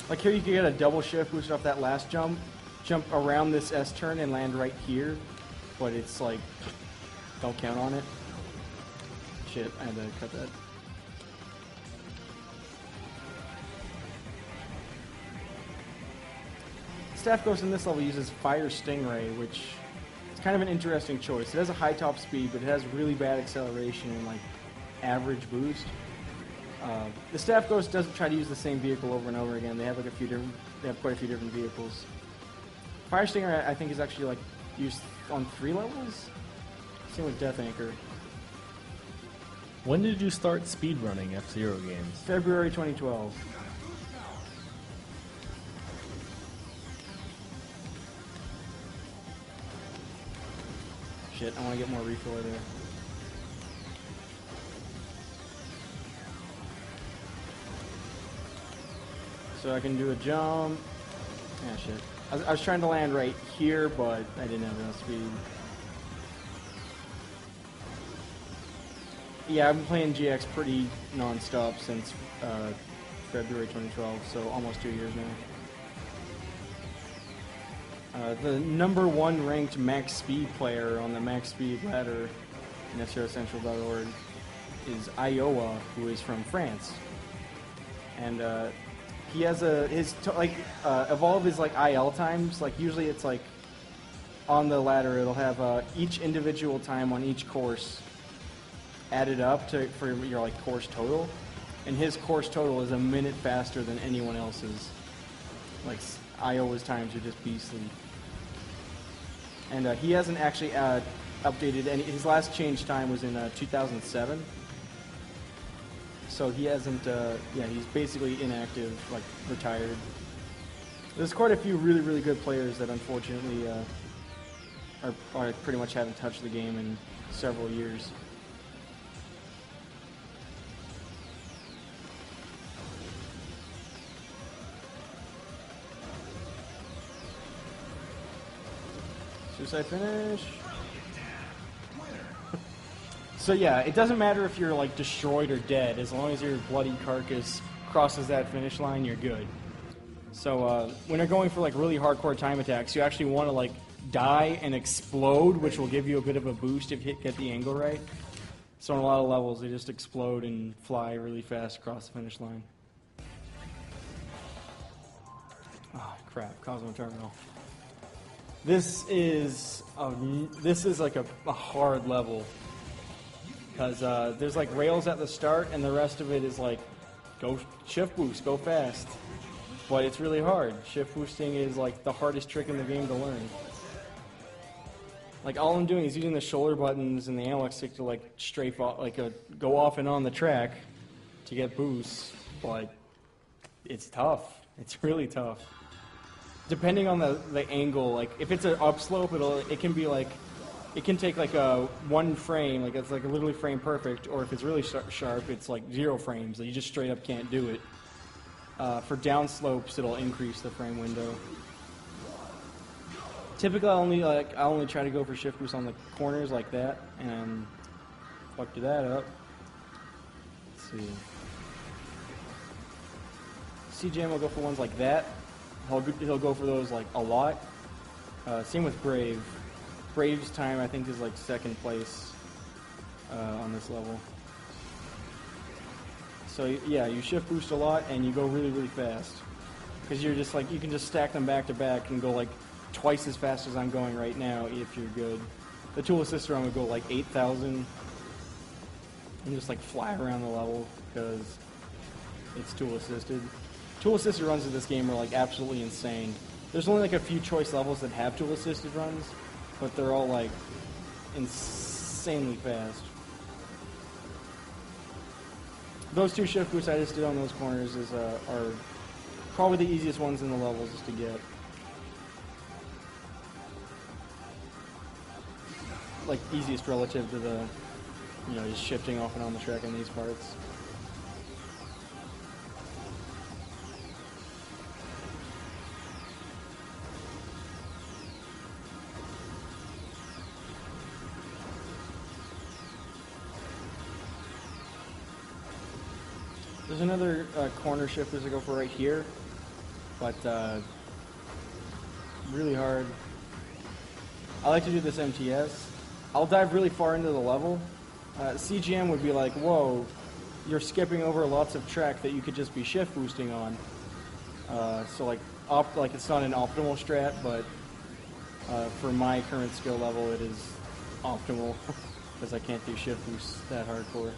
Like here you can get a double shift boost off that last jump around this S-turn and land right here, but it's like, don't count on it. Shit, I had to cut that. Staff Ghost in this level uses Fire Stingray, which is kind of an interesting choice. It has a high top speed, but it has really bad acceleration and like average boost. The Staff Ghost doesn't try to use the same vehicle over and over again. They have like they have quite a few different vehicles. Fire Stinger, I think, is actually like used on 3 levels. Same with Death Anchor. When did you start speedrunning F-Zero games? February 2012. Shit, I want to get more refill there. So I can do a jump. Ah, shit. I was trying to land right here, but I didn't have enough speed. Yeah, I've been playing GX pretty non-stop since February 2012, so almost 2 years now. The #1 ranked max speed player on the max speed ladder in FZeroCentral.org is Iowa, who is from France. And he has of all of his like IL times, like usually it's like on the ladder it'll have each individual time on each course added up for your like course total, and his course total is a minute faster than anyone else's. Like Iowa's times are just beastly. And he hasn't actually updated any. His last change time was in 2007. So he hasn't. He's basically inactive, like retired. There's quite a few really, really good players that unfortunately are pretty much haven't touched the game in several years. Suicide finish. So yeah, it doesn't matter if you're like destroyed or dead, as long as your bloody carcass crosses that finish line, you're good. So when you're going for like really hardcore time attacks, you actually want to like die and explode, which will give you a bit of a boost if you get the angle right. So on a lot of levels, they just explode and fly really fast across the finish line. Oh crap, Cosmo Terminal. This is like a hard level. because there's like rails at the start, and the rest of it is like go shift boost, go fast. But it's really hard. Shift boosting is like the hardest trick in the game to learn. Like all I'm doing is using the shoulder buttons and the analog stick to like strafe off, like go off and on the track to get boosts. But it's tough. It's really tough. Depending on the angle, like if it's an upslope, it can be like it can take like a 1 frame, like it's like literally frame perfect, or if it's really sharp, it's like 0 frames. You just straight up can't do it. For down slopes, it'll increase the frame window. Typically, I only try to go for shift boost on the corners like that, and fucked that up. Let's see. CJM will go for ones like that. He'll go for those like a lot. Same with Brave. Brave's time I think is like 2nd place on this level. So yeah, you shift boost a lot and you go really, really fast. Because you're just like, you can just stack them back to back and go like twice as fast as I'm going right now if you're good. The tool assist run would go like 8,000 and just like fly around the level because it's tool assisted. Tool assisted runs in this game are like absolutely insane. There's only like a few choice levels that have tool assisted runs, but they're all like insanely fast. Those 2 shift boosts I just did on those corners are probably the easiest ones in the levels to get. Like easiest relative to the, just shifting off and on the track in these parts. There's another corner shifters to go for right here, but really hard. I like to do this MTS. I'll dive really far into the level. CGM would be like, whoa, you're skipping over lots of track that you could just be shift boosting on. So like it's not an optimal strat, but for my current skill level, it is optimal because I can't do shift boosts that hardcore.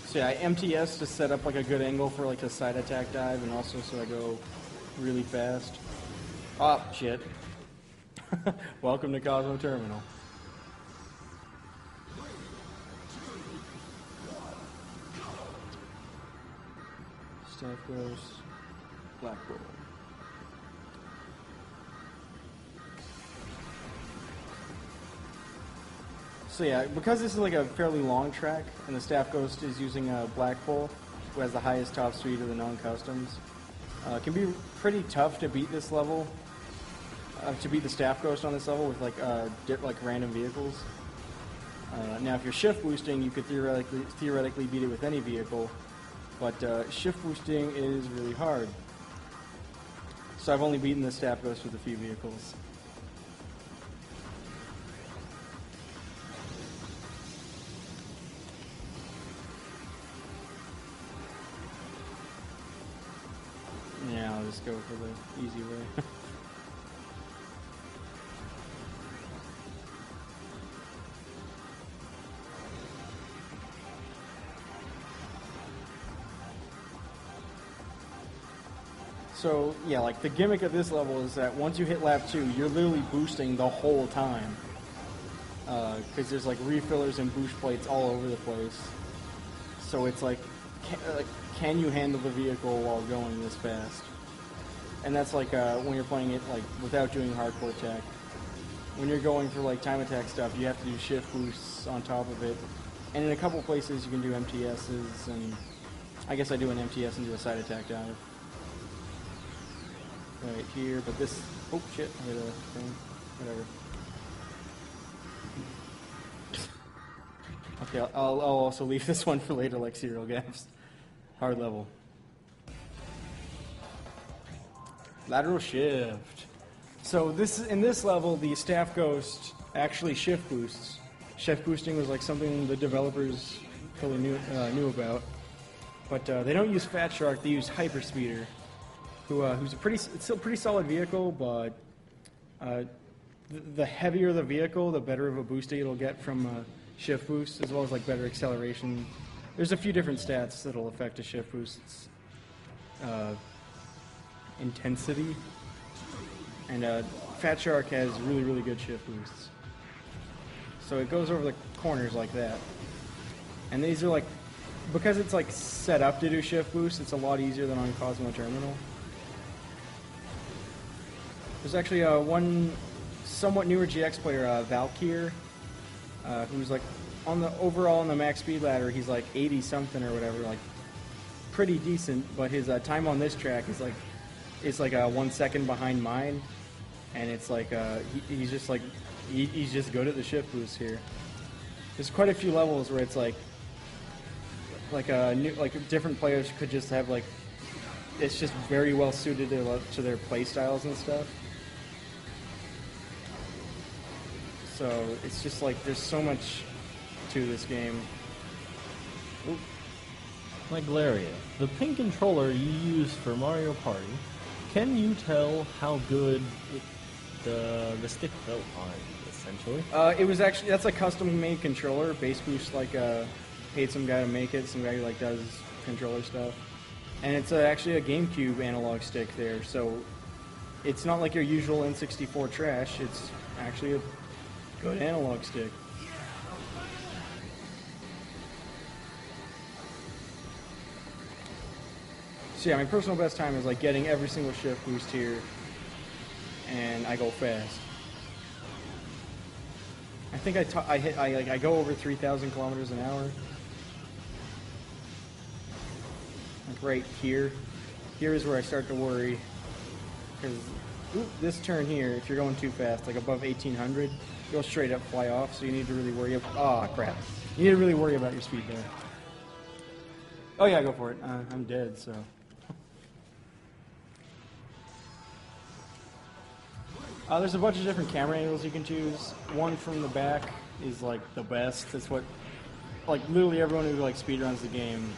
So yeah, I MTS to set up like a good angle for like a side attack dive, and also so I go really fast. Oh, shit. Welcome to Cosmo Terminal. Staff goes Black Bull. So yeah, because this is like a fairly long track, and the Staff Ghost is using a Black Bull, who has the highest top speed of the non-customs, it can be pretty tough to beat this level, to beat the Staff Ghost on this level with like random vehicles. Now, if you're shift boosting, you could theoretically beat it with any vehicle, but shift boosting is really hard. So I've only beaten the Staff Ghost with a few vehicles. Yeah, I'll just go for the easy way. So, yeah, like the gimmick of this level is that once you hit lap 2, you're literally boosting the whole time. Because there's like refillers and boost plates all over the place. So it's like, can you handle the vehicle while going this fast? And that's like when you're playing it like without doing hardcore tech. When you're going for like time attack stuff, you have to do shift boosts on top of it. And in a couple places you can do MTSs, and I guess I do an MTS and do a side attack dive. Right here, but this, oh shit, I hit a thing, whatever. Okay, I'll also leave this one for later, like Serial Gaps. Hard level. Lateral shift. So in this level, the Staff Ghost actually shift boosts. Shift boosting was like something the developers totally knew about. But they don't use Fat Shark, they use Hyperspeeder, who's still a pretty solid vehicle, but the heavier the vehicle, the better of a boost it'll get from shift boost, as well as like better acceleration. There's a few different stats that'll affect a shift boost's intensity, and Fat Shark has really, really good shift boosts. So it goes over the corners like that. And these are like, because it's like set up to do shift boost, it's a lot easier than on Cosmo Terminal. There's actually one somewhat newer GX player, Valkyr, who's like overall on the max speed ladder, he's like 80 something or whatever, like pretty decent, but his time on this track is like, it's like 1 second behind mine, and it's like he's just like he's just good at the shift boost here. There's quite a few levels where it's like different players could just have like, it's just very well suited to their play styles and stuff. So it's just like there's so much to this game. Oop. Glaria, the pink controller you use for Mario Party, can you tell how good the stick felt on it, essentially? It was actually, that's a custom-made controller. Bass Boost paid some guy to make it, some guy who does controller stuff. And it's actually a GameCube analog stick there, so it's not like your usual N64 trash. It's actually a good analog stick. So yeah, my personal best time is like getting every single shift boost here, and I go fast. I think I go over 3,000 kilometers an hour. Like right here. Here is where I start to worry, because this turn here, if you're going too fast, like above 1,800, you'll straight up fly off. So you need to really worry about. Oh crap! You need to really worry about your speed there. Oh yeah, go for it. I'm dead, so. There's a bunch of different camera angles you can choose. One from the back is like the best. That's what, like literally everyone who like speedruns the game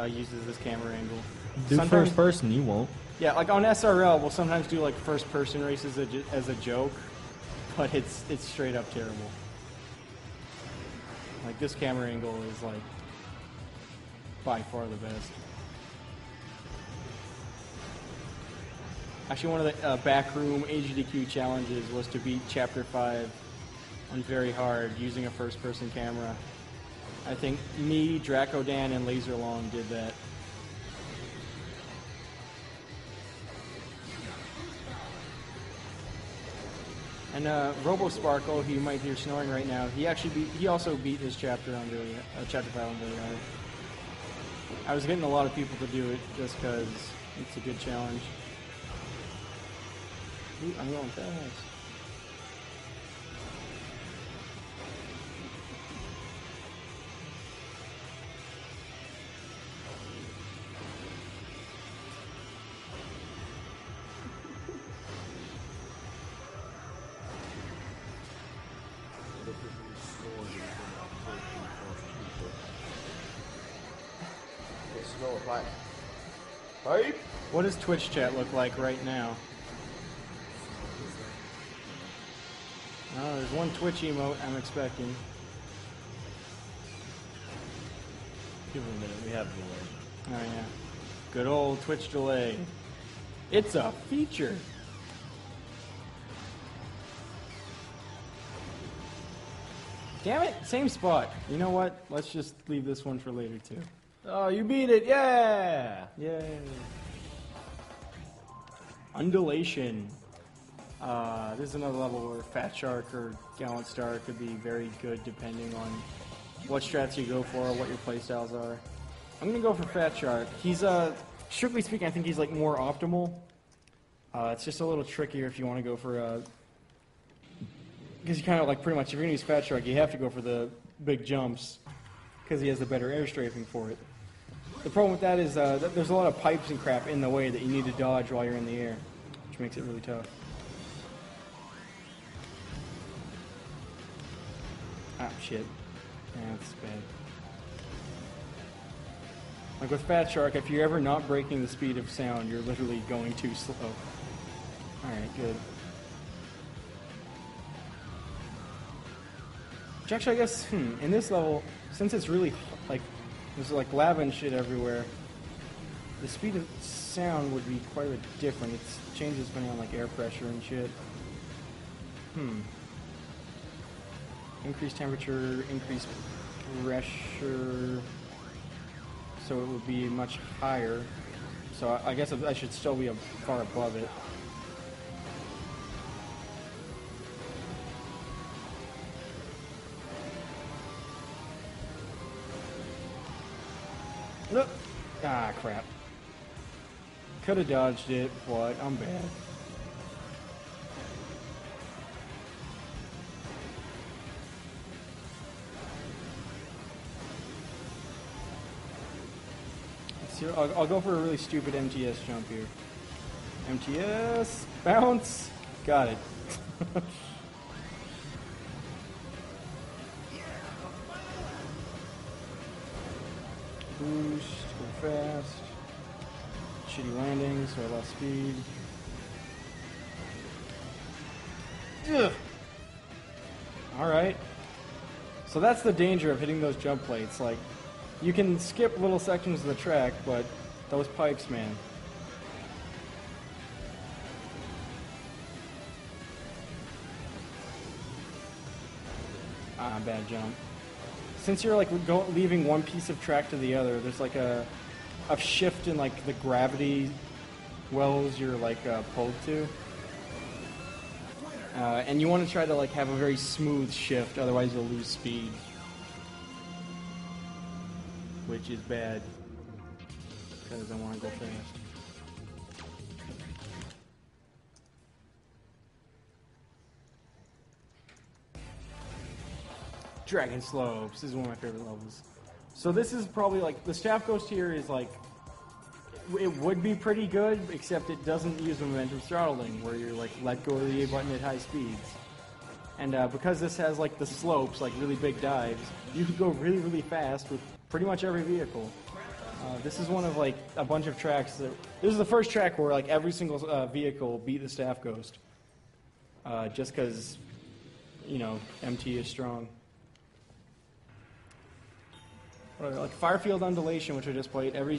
uses this camera angle. Do Sometimes, first person, you won't. Yeah, like on SRL, we'll sometimes do like first person races as a joke, but it's straight up terrible. Like this camera angle is like by far the best. Actually, one of the backroom AGDQ challenges was to beat Chapter 5 on very hard using a first-person camera. I think me, Draco Dan, and Laser Long did that. And Robo Sparkle, who you might hear snoring right now, he also beat his chapter on really Chapter 5 on really hard. I was getting a lot of people to do it just because it's a good challenge. Ooh, I'm going fast. What does Twitch chat look like right now? Oh, there's one Twitch emote I'm expecting. Give it a minute, we have delay. Oh yeah. Good old Twitch delay. It's a feature. Damn it, same spot. You know what? Let's just leave this one for later too. Oh, you beat it! Yeah! Yay. Undulation. This is another level where Fat Shark or Gallant Star could be very good depending on what strats you go for or what your playstyles are. I'm going to go for Fat Shark. He's, strictly speaking, I think he's like more optimal. It's just a little trickier if you want to go for, because you kind of like pretty much, if you're going to use Fat Shark, you have to go for the big jumps because he has the better air strafing for it. The problem with that is that there's a lot of pipes and crap in the way that you need to dodge while you're in the air, which makes it really tough. Ah, shit. Yeah, that's bad. Like with Fat Shark, if you're ever not breaking the speed of sound, you're literally going too slow. Alright, good. Which actually, I guess, in this level, since it's really, like, there's like lava and shit everywhere, the speed of sound would be quite a bit different. It changes depending on, like, air pressure and shit. Increased temperature, increased pressure, so it would be much higher. So I guess I should still be far above it. Look! Ah, crap. Could have dodged it, but I'm bad. I'll go for a really stupid MTS jump here. MTS! Bounce! Got it. Boost, go fast. Shitty landing, so I lost speed. Ugh. Alright. So that's the danger of hitting those jump plates. Like, you can skip little sections of the track, but those pipes, man. Ah, bad jump. Since you're like leaving one piece of track to the other, there's like a shift in like the gravity wells you're like pulled to, and you want to try to like have a very smooth shift, otherwise you'll lose speed, which is bad because I want to go fast. Dragon Slopes. This is one of my favorite levels. So this is probably like, the Staff Ghost here is like, it would be pretty good, except it doesn't use momentum throttling, where you're like, let go of the A button at high speeds. And because this has like the slopes, like really big dives, you can go really, really fast with pretty much every vehicle. This is one of like a bunch of tracks that, this is the first track where like every single vehicle beat the Staff Ghost. Just because, you know, MT is strong. Like Firefield Undulation, which I just played, every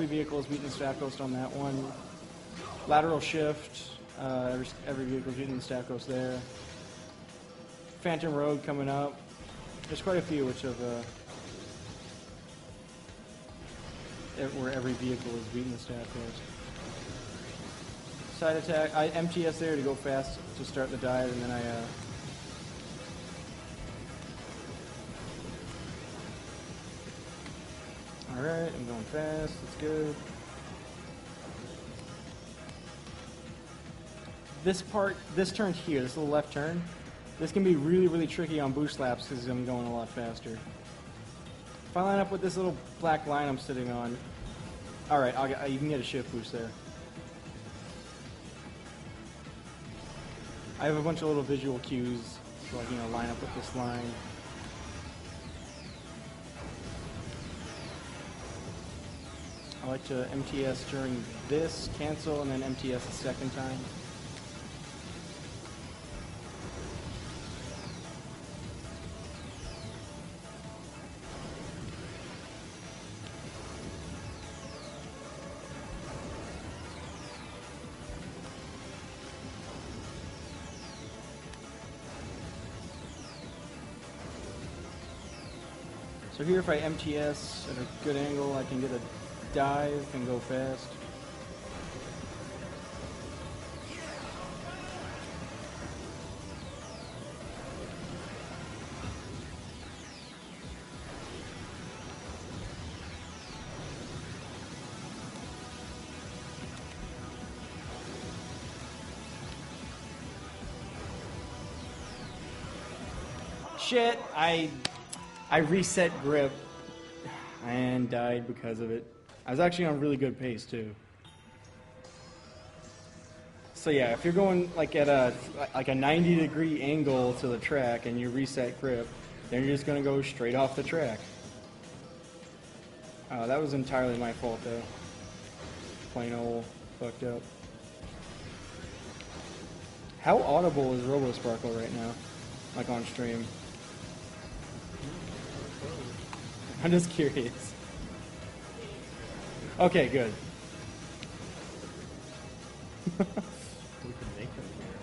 vehicle is beating the Staff Ghost on that one. Lateral Shift, every vehicle is beating the Staff Ghost there. Phantom Road coming up. There's quite a few which have where every vehicle is beating the Staff Ghost. Side attack, I MTS there to go fast to start the dive, and then I Alright, I'm going fast, that's good. This part, this turn here, this little left turn, this can be really, really tricky on boost laps because I'm going a lot faster. If I line up with this little black line I'm sitting on, alright, you can get a shift boost there. I have a bunch of little visual cues, so I can line up with this line. I like to MTS during this, cancel, and then MTS a second time. So here if I MTS at a good angle, I can get a dive and go fast. Shit, I reset grip and died because of it. I was actually on really good pace too. So yeah, if you're going like at a 90-degree angle to the track and you reset grip, then you're just gonna go straight off the track. That was entirely my fault though. Plain old fucked up. How audible is RoboSparkle right now? Like on stream? I'm just curious. Okay, good. We can make them here.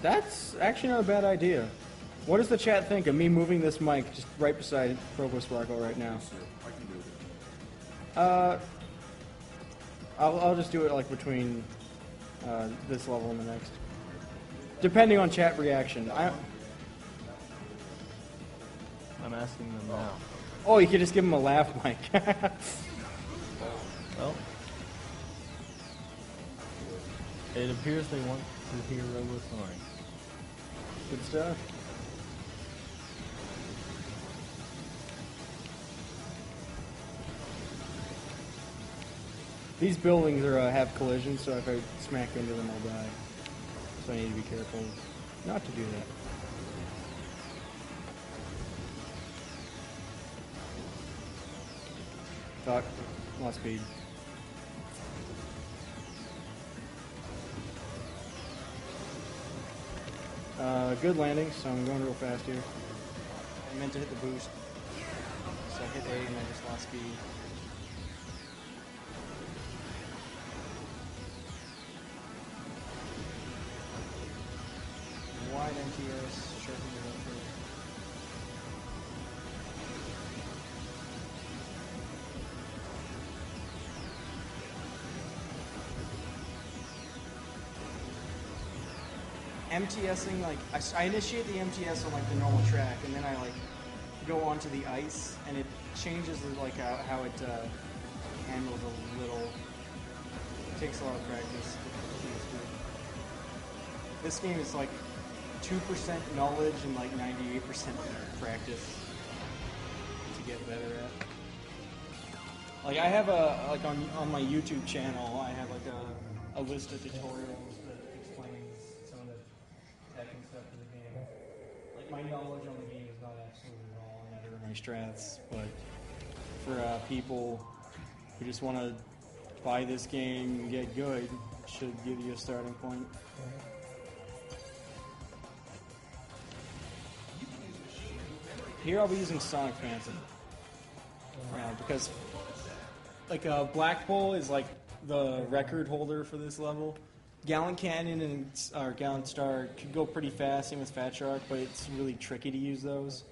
That's actually not a bad idea. What does the chat think of me moving this mic just right beside RoboSparkle right now? I can do it. I'll just do it like between this level and the next, depending on chat reaction. I'm asking them now. Oh, you could just give him a laugh mic. Well, it appears they want to hear Robo snoring. Good stuff. These buildings have collisions, so if I smack into them, I'll die. So I need to be careful not to do that. Fuck. Lost speed. Good landing, so I'm going real fast here. I meant to hit the boost. So I hit A and I just lost speed. Wide MTS, sharpen it up here. MTSing, like, I initiate the MTS on, like, the normal track, and then I, like, go onto the ice, and it changes, like, how it handles a little. It takes a lot of practice. This game is, like, 2% knowledge and, like, 98% practice to get better at. Like, I have like, on my YouTube channel, I have, like, a list of tutorials that explains some of the tech and stuff for the game. Like, my knowledge on the game is not absolute at all, and neither are my strats, but for people who just want to buy this game and get good, it should give you a starting point. Here I'll be using Sonic Phantom. Because like Black Bull is like the record holder for this level. Gallant Cannon and Gallant Star could go pretty fast, same with Fat Shark, but it's really tricky to use those.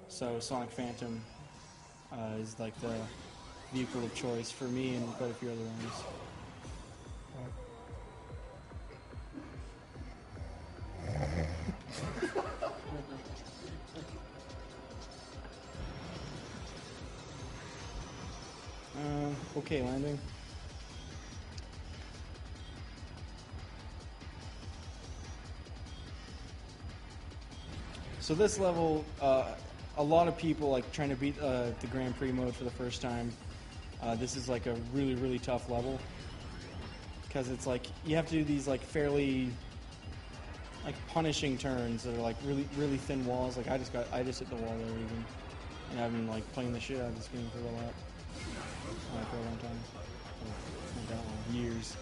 So Sonic Phantom is like the vehicle of choice for me and quite a few other ones. Okay, landing. So this level, a lot of people like trying to beat the Grand Prix mode for the first time. This is like a really, really tough level because it's like you have to do these like fairly like punishing turns that are like really, really thin walls. Like I just hit the wall there even, and I've been like playing the shit out of this game for a while. For a long time. Not that long. Years.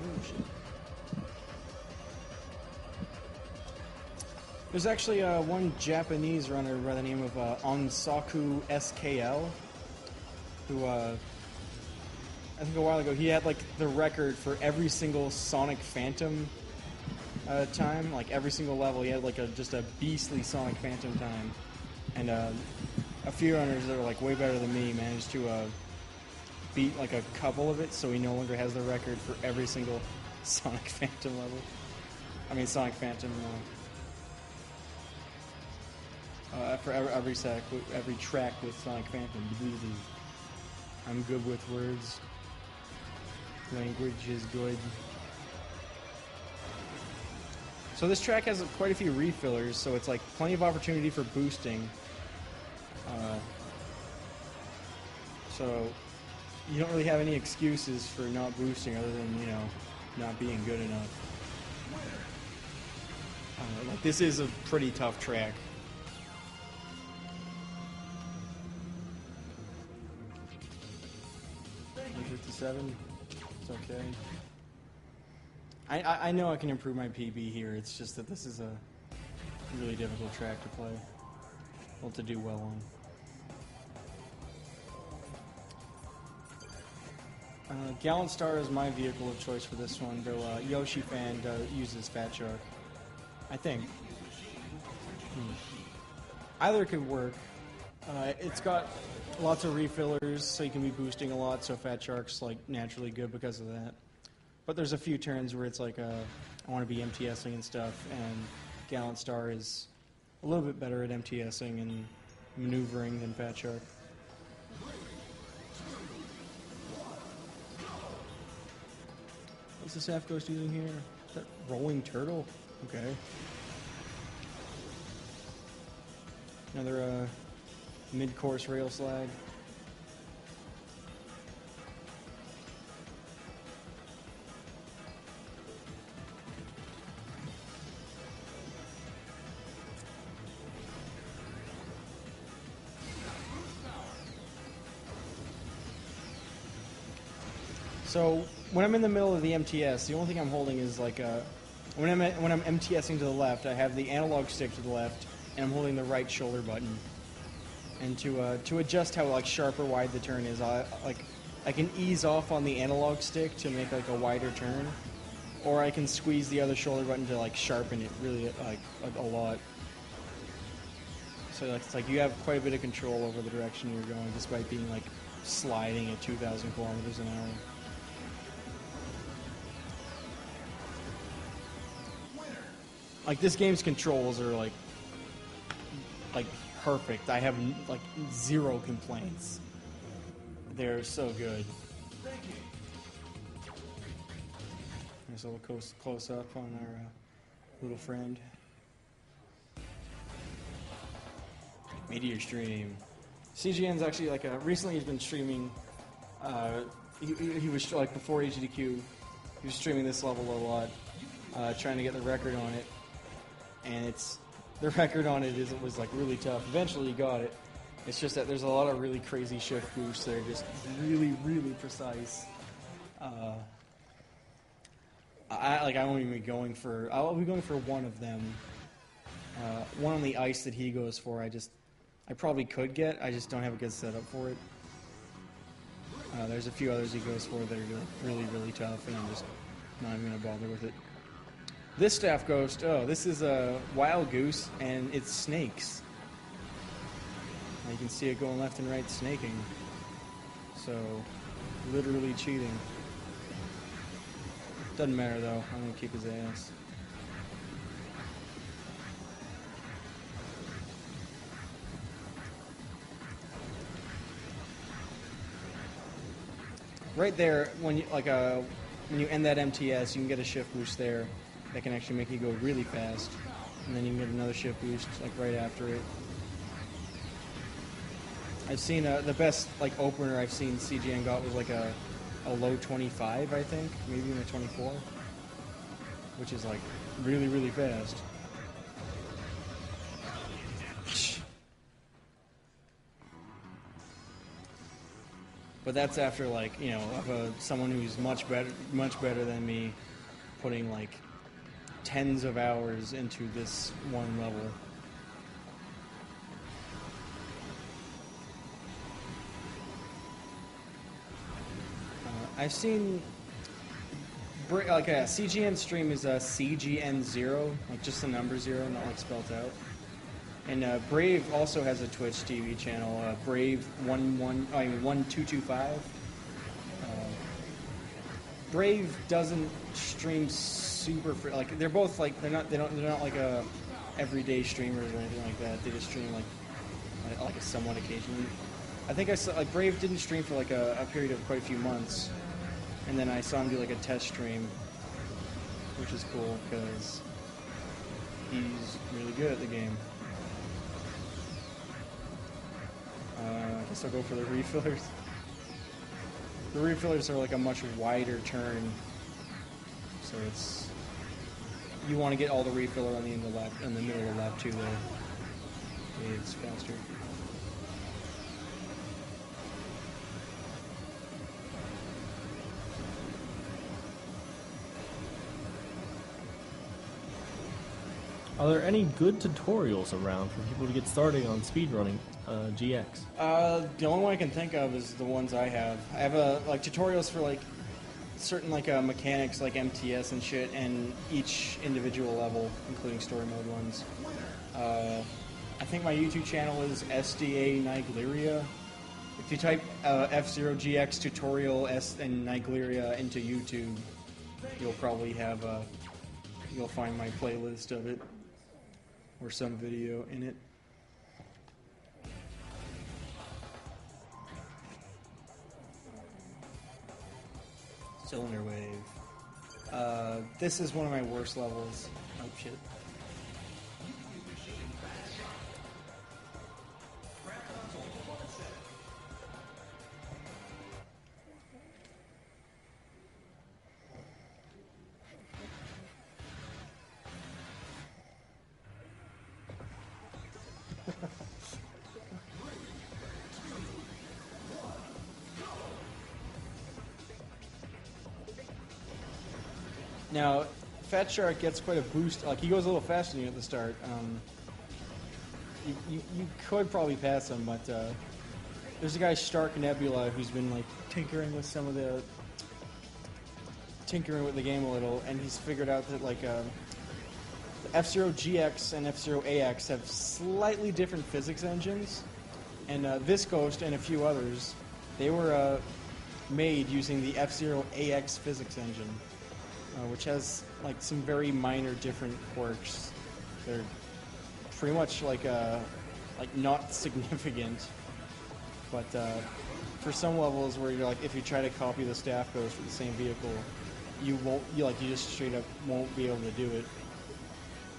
Oh, shit. There's actually one Japanese runner by the name of Onsaku SKL, who I think a while ago he had like the record for every single Sonic Phantom time, like every single level. He had like just a beastly Sonic Phantom time, and a few runners that were like way better than me managed to beat like a couple of it, so he no longer has the record for every single Sonic Phantom level. I mean Sonic Phantom for every track with Sonic Phantom. I'm good with words. Language is good. So this track has quite a few refillers, so it's like plenty of opportunity for boosting. So you don't really have any excuses for not boosting other than, you know, not being good enough. Like this is a pretty tough track. $57. It's okay. I know I can improve my PB here. It's just that this is a really difficult track to play. Well, to do well on. Gallant Star is my vehicle of choice for this one, though Yoshi Fan uses Fat Shark. I think. Either could work. It's got lots of refillers, so you can be boosting a lot, so Fat Shark's like naturally good because of that. But there's a few turns where it's like I want to be MTSing and stuff, and Gallant Star is a little bit better at MTSing and maneuvering than Fat Shark. What's the Staff Ghost using here? Is that Rolling Turtle? Okay. Another mid-course rail slide. So when I'm in the middle of the MTS, the only thing I'm holding is like when I'm MTSing to the left, I have the analog stick to the left, and I'm holding the right shoulder button. And to adjust how like sharp or wide the turn is, I can ease off on the analog stick to make like a wider turn, or I can squeeze the other shoulder button to like sharpen it really like a lot. So it's like you have quite a bit of control over the direction you're going, despite being like sliding at 2,000 kilometers an hour. Like this game's controls are like perfect. I have like zero complaints. They're so good. There's a little close up on our little friend. Meteor Stream. CGN's actually like recently he's been streaming. He was like before AGDQ. He was streaming this level a lot, trying to get the record on it. And the record on it was like really tough. Eventually he got it. It's just that there's a lot of really crazy shift boosts that are just really, really precise. I'll be going for one of them. One on the ice that he goes for. I probably could get. I just don't have a good setup for it. There's a few others he goes for that are really, really tough, and I'm just not even gonna bother with it. This Staff Ghost, this is a Wild Goose, and it's snakes. You can see it going left and right snaking. So, literally cheating. Doesn't matter though, I'm gonna kick his ass. Right there, when you end that MTS, you can get a shift boost there. That can actually make you go really fast, and then you can get another shift boost like right after it. I've seen the best like opener I've seen CGN got was like a low 25, I think, maybe even a 24, which is like really, really fast. But that's after like someone who's much better than me, putting like tens of hours into this one level. I've seen like a CGN stream is a CGN0, like just the number 0, not like spelled out. And Brave also has a Twitch TV channel, Brave 1225. Brave doesn't stream super like they're both like they're not like a everyday streamers or anything like that. They just stream like a somewhat occasionally. I think I saw like Brave didn't stream for like a period of quite a few months, And then I saw him do like a test stream, which is cool because he's really good at the game. I guess I'll go for the refillers. The refillers are like a much wider turn, so it's you want to get all the refiller on the end of the lap, in the middle of the lap 2 there. It's faster. Are there any good tutorials around for people to get started on speedrunning GX? The only one I can think of is the ones I have. I have tutorials for like certain mechanics like MTS and shit, and each individual level, including story mode ones. I think my YouTube channel is SDA Nigleria. If you type F-Zero GX tutorial and Nigleria into YouTube, you'll probably have you'll find my playlist of it or some video in it. Cylinder Wave. This is one of my worst levels. Oh shit. Now, Fat Shark gets quite a boost. Like, he goes a little faster than you at the start. You could probably pass him, but there's a guy, Stark Nebula, who's been like tinkering with the game a little, and he's figured out that the F-Zero GX and F-Zero AX have slightly different physics engines, and this Ghost and a few others, they were made using the F-Zero AX physics engine. Which has like some very minor different quirks. They're pretty much like not significant, but for some levels where you're like, if you try to copy the staff ghost for the same vehicle, you just straight up won't be able to do it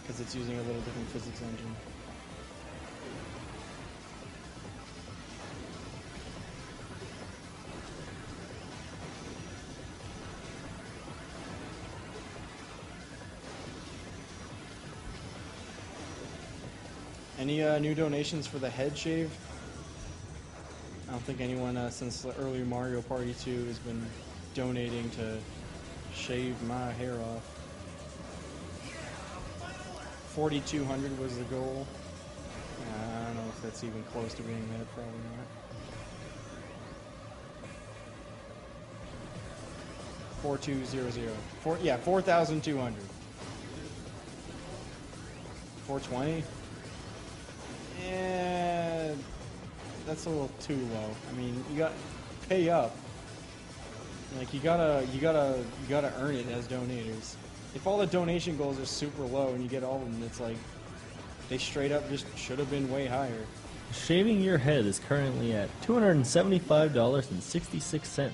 because it's using a little different physics engine. Any new donations for the head shave? I don't think anyone since the early Mario Party 2 has been donating to shave my hair off. 4,200 was the goal. I don't know if that's even close to being that, probably not. 4200. Yeah, 4,200. 420? Yeah, that's a little too low. I mean, you got pay up. Like you gotta earn it as donators. If all the donation goals are super low and you get all of them, it's like they straight up just should have been way higher. Shaving your head is currently at $275.66.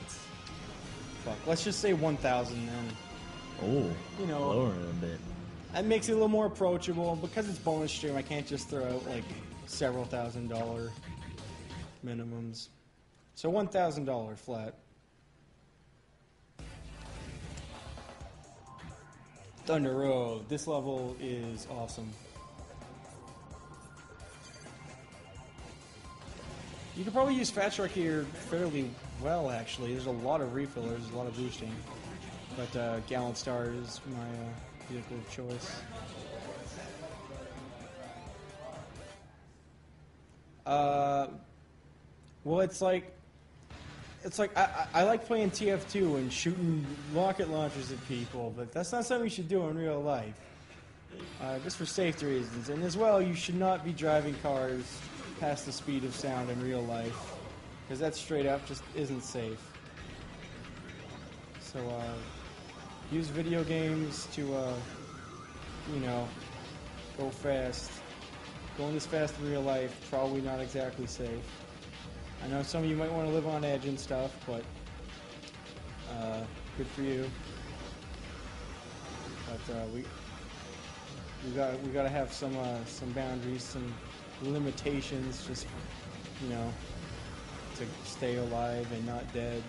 Fuck. Let's just say 1,000 then. Oh, you know, lowering it a bit. That makes it a little more approachable. Because it's bonus stream, I can't just throw out like several $1,000 minimums. So $1,000 flat. Thunder Road. This level is awesome. You could probably use Fat Shark here fairly well, actually. There's a lot of refillers, a lot of boosting. But Gallant Star is my vehicle of choice. Well, it's like I like playing TF2 and shooting rocket launchers at people, but that's not something you should do in real life. Just for safety reasons, and as well, you should not be driving cars past the speed of sound in real life, because that straight up just isn't safe. So use video games to you know, go fast. Going this fast in real life, probably not exactly safe. I know some of you might want to live on edge and stuff, but Good for you. But we got to have some boundaries, some limitations, just to stay alive and not dead,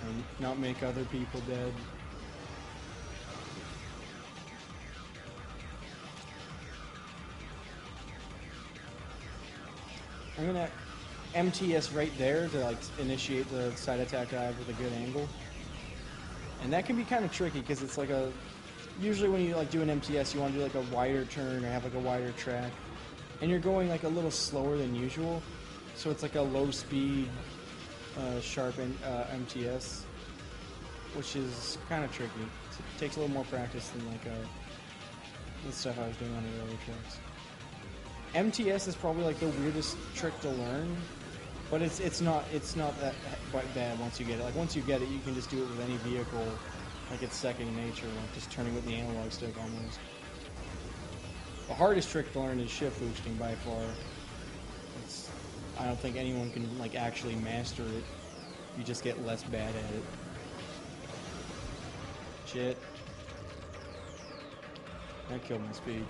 and not make other people dead. I'm gonna MTS right there to like initiate the side attack dive with a good angle, and that can be kind of tricky because it's like usually when you like do an MTS, you want to do like a wider turn or have like a wider track, and you're going like a little slower than usual, so it's like a low speed, sharp MTS, which is kind of tricky. It takes a little more practice than like the stuff I was doing on the earlier tracks. MTS is probably like the weirdest trick to learn, but it's not that bad once you get it. Like once you get it, you can just do it with any vehicle, like it's second nature, like just turning with the analog stick almost. The hardest trick to learn is shift boosting by far. I don't think anyone can like actually master it. You just get less bad at it. Shit. That killed my speed.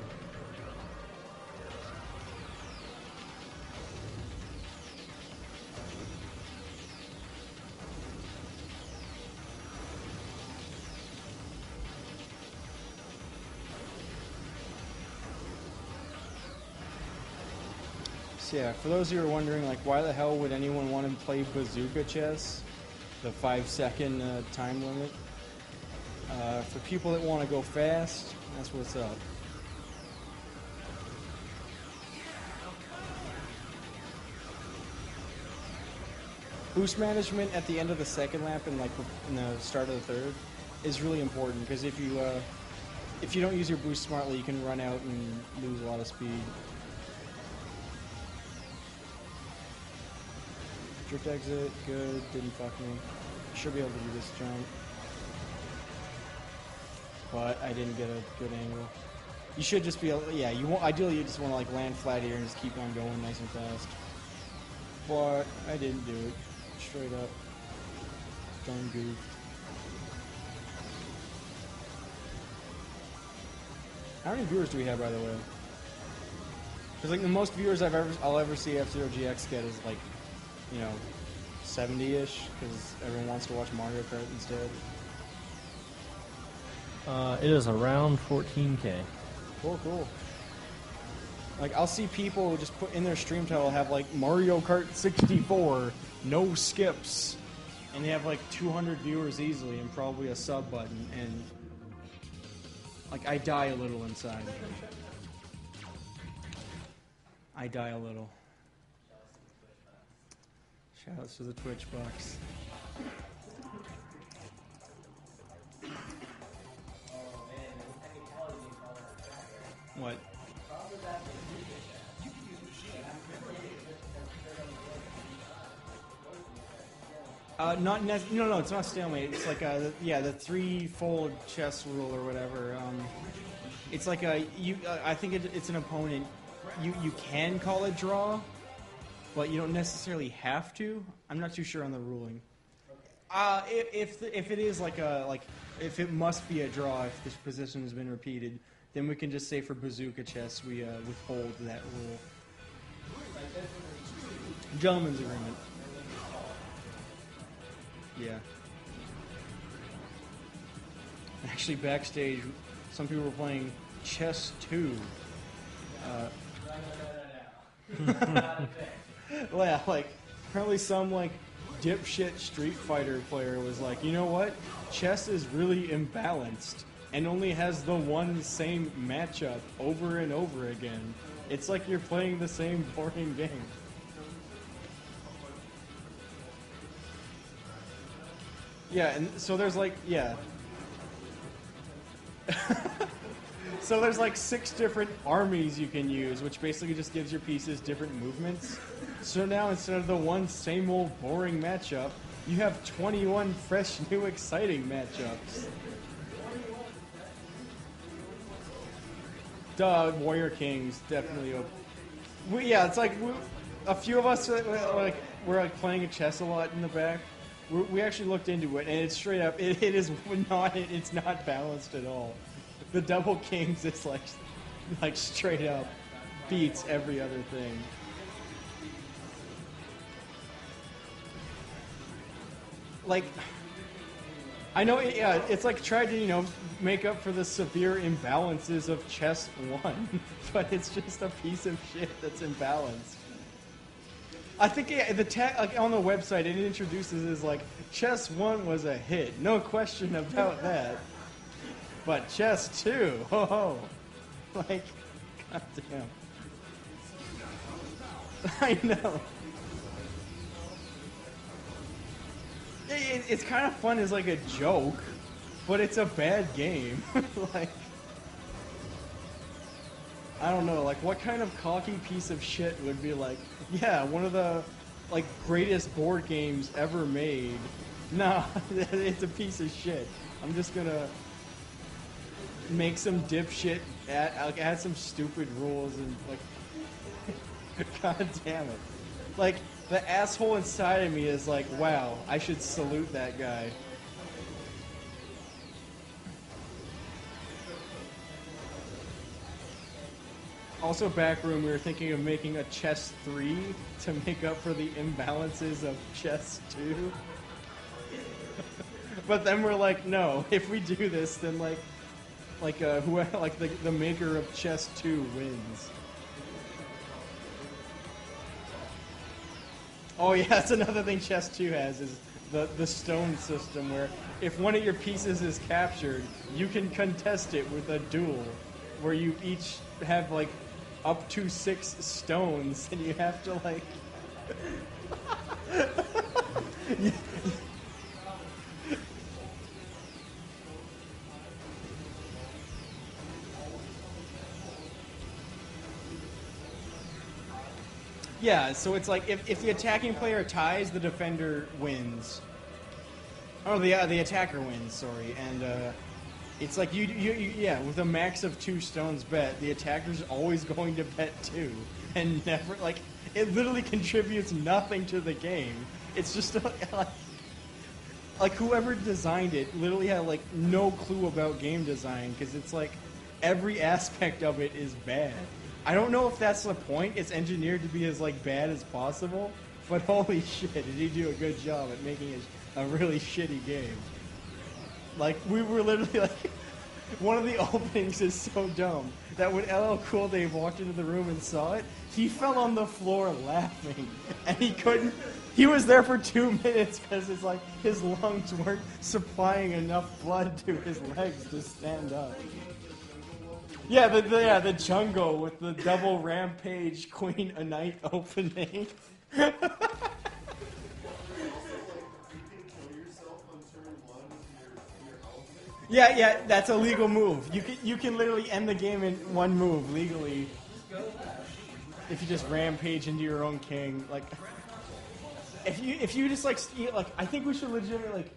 Yeah, for those of you who are wondering, like, why the hell would anyone want to play bazooka chess, the 5-second time limit? For people that want to go fast, that's what's up. Boost management at the end of the second lap and like in the start of the third is really important because if you don't use your boost smartly, you can run out and lose a lot of speed. Drift exit, good, didn't fuck me. Should be able to do this jump. But I didn't get a good angle. You should just be able, yeah, ideally you just want to like land flat here and just keep on going nice and fast. But I didn't do it. Straight up. Done goofed. How many viewers do we have, by the way? Because like the most viewers I'll ever see F-Zero GX get is like, 70-ish, because everyone wants to watch Mario Kart instead. It is around 14K. Cool. Like, I'll see people just put in their stream title have like Mario Kart 64, no skips, and they have like 200 viewers easily and probably a sub button, and like I die a little inside. I die a little. Shoutouts to the Twitch box. What? No, it's not stalemate. It's like the threefold chess rule or whatever. It's like I think it's an opponent. You can call it draw, but you don't necessarily have to. I'm not too sure on the ruling. If it is if it must be a draw if this position has been repeated, then we can just say for bazooka chess we withhold that rule. Gentleman's agreement. Yeah. Actually, backstage, some people were playing Chess 2. Well, yeah, like, apparently some, like, dipshit Street Fighter player was like, you know what? Chess is really imbalanced and only has the one same matchup over and over again. It's like you're playing the same boring game. Yeah, and so there's like, yeah. So there's like 6 different armies you can use, which basically just gives your pieces different movements. So now instead of the one same old boring matchup, you have 21 fresh, new, exciting matchups. Duh, Warrior Kings, definitely. Yeah, it's like a few of us we're like playing a chess a lot in the back. We actually looked into it, and it's straight up. It is not. It's not balanced at all. The double kings, it's like straight up beats every other thing. Like, I know, yeah, it's like tried to, make up for the severe imbalances of chess 1, but it's just a piece of shit that's imbalanced. I think like on the website it introduces as like chess 1 was a hit, no question about that. But chess 2, ho ho, like, goddamn. I know. It's kind of fun as like a joke, but it's a bad game. Like, I don't know, like what kind of cocky piece of shit would be like, yeah, one of the like greatest board games ever made. Nah, it's a piece of shit. I'm just gonna make some dipshit, add some stupid rules and like, god damn it. Like, the asshole inside of me is like, wow, I should salute that guy. Also, backroom, we were thinking of making a chess 3 to make up for the imbalances of chess 2. But then we're like, no, if we do this, then the maker of chess 2 wins. Oh yeah, that's another thing chess 2 has, is the stone system, where if one of your pieces is captured, you can contest it with a duel, where you each have like up to 6 stones, and you have to like... Yeah, so it's like if the attacking player ties, the defender wins. Oh, the attacker wins. Sorry, and it's like yeah, with a max of 2 stones bet, the attacker's always going to bet 2, and never like it literally contributes nothing to the game. It's just like whoever designed it literally had like no clue about game design, because it's like every aspect of it is bad. I don't know if that's the point. It's engineered to be as like bad as possible, but holy shit, did he do a good job at making it a really shitty game. Like, we were literally like, one of the openings is so dumb that when LL Cool Dave walked into the room and saw it, he fell on the floor laughing, and he was there for 2 minutes because it's like his lungs weren't supplying enough blood to his legs to stand up. Yeah, the jungle with the double rampage Queen a Knight opening. Yeah, that's a legal move. You can literally end the game in 1 move legally. If you just rampage into your own king, like if you just like I think we should legitimately like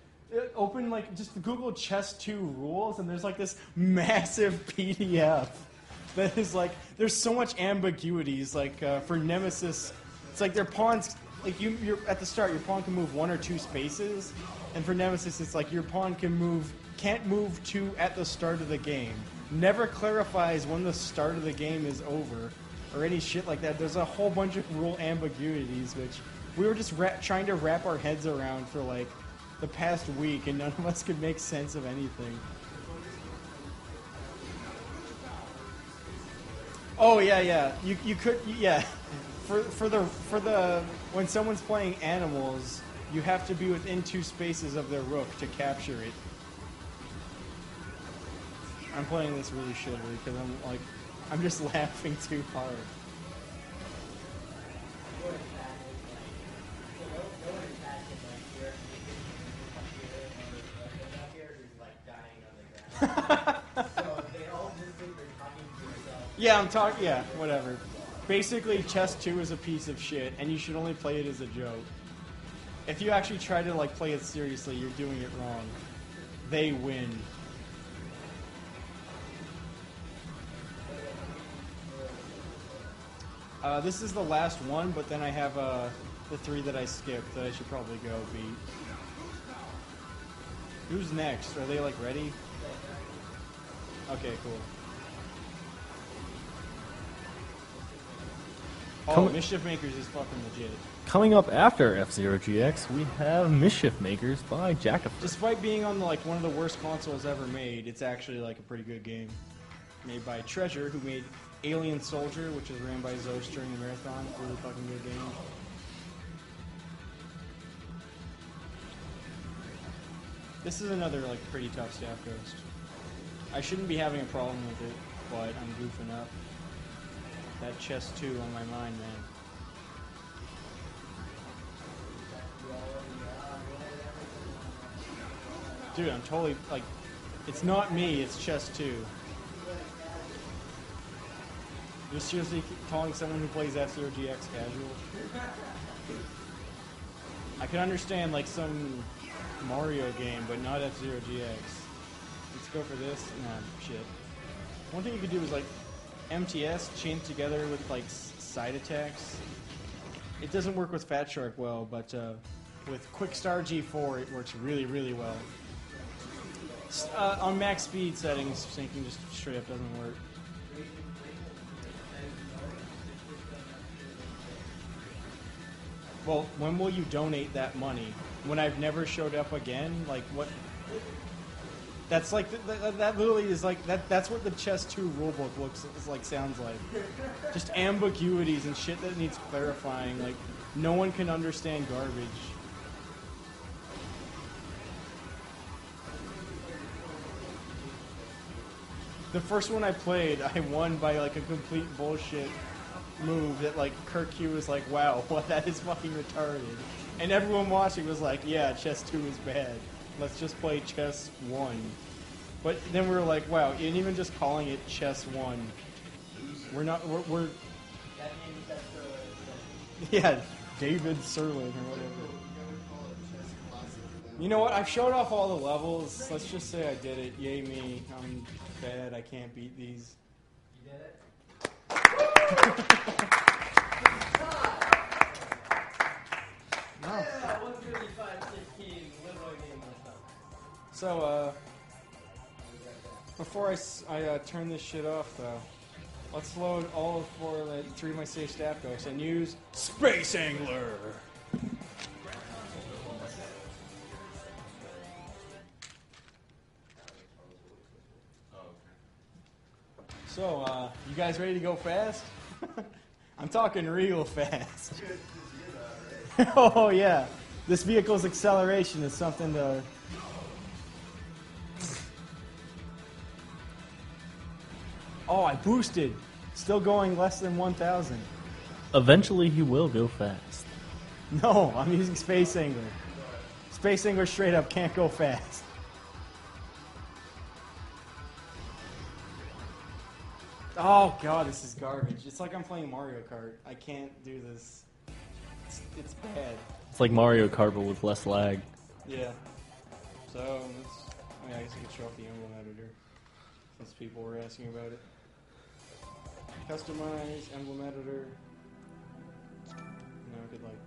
open like just Google chess 2 rules, and there's like this massive PDF that is like there's so much ambiguities. Like for Nemesis, it's like their pawns like you're at the start your pawn can move 1 or 2 spaces, and for Nemesis it's like your pawn can't move 2 at the start of the game. Never clarifies when the start of the game is over or any shit like that. There's a whole bunch of rule ambiguities which we were just trying to wrap our heads around for like the past week, and none of us could make sense of anything. Oh yeah. You could for the when someone's playing animals, you have to be within 2 spaces of their rook to capture it. I'm playing this really shittily because I'm just laughing too hard. Yeah, I'm talking. Yeah, whatever. Basically, chess 2 is a piece of shit, and you should only play it as a joke. If you actually try to like play it seriously, you're doing it wrong. They win. This is the last one, but then I have the 3 that I skipped that I should probably go beat. Who's next? Are they like ready? Okay, cool. Oh, Come- Mischief Makers is fucking legit. Coming up after F-Zero GX, we have Mischief Makers by Jackifer. Despite being on like one of the worst consoles ever made, it's actually like a pretty good game. Made by Treasure, who made Alien Soldier, which is ran by Zost during the marathon. Really fucking good game. This is another like pretty tough staff ghost. I shouldn't be having a problem with it, but I'm goofing up. That chest 2 on my mind, man. Dude, I'm totally, like, it's not me, it's chest 2. You're seriously calling someone who plays F-Zero GX casual? I can understand, like, some Mario game, but not F-Zero GX. Let's go for this. Nah, shit. One thing you could do is, like, MTS chained together with, like, side attacks. It doesn't work with Fat Shark well, but with Quick Star G4, it works really, really well. On max speed settings, syncing just straight up doesn't work. Well, when will you donate that money? When I've never showed up again? Like, what? That's like, that literally is like, that's what the Chess 2 rulebook sounds like. Just ambiguities and shit that needs clarifying. Like, no one can understand garbage. The first one I played, I won by like a complete bullshit move that like Kirk Hugh was like, wow, what, that is fucking retarded. And everyone watching was like, yeah, chess 2 is bad. Let's just play chess 1. But then we were like, wow, and even just calling it chess 1, we're not, we're yeah, David Serlin or whatever. You know what? I've showed off all the levels. Let's just say I did it. Yay me. I'm bad. I can't beat these. You did it? Yeah, 135-16. So, before I turn this shit off, though, let's load all 3 of my safe staff ghosts and use Space Angler. So, you guys ready to go fast? I'm talking real fast. Oh, yeah. This vehicle's acceleration is something to... Oh, I boosted. Still going less than 1,000. Eventually he will go fast. No, I'm using Space Angler. Space Angler straight up can't go fast. Oh god, this is garbage. It's like I'm playing Mario Kart. I can't do this. It's bad. It's like Mario Kart, but with less lag. Yeah. So, I guess I could show off the emblem editor, since people were asking about it. Customize, emblem editor. No, I could like...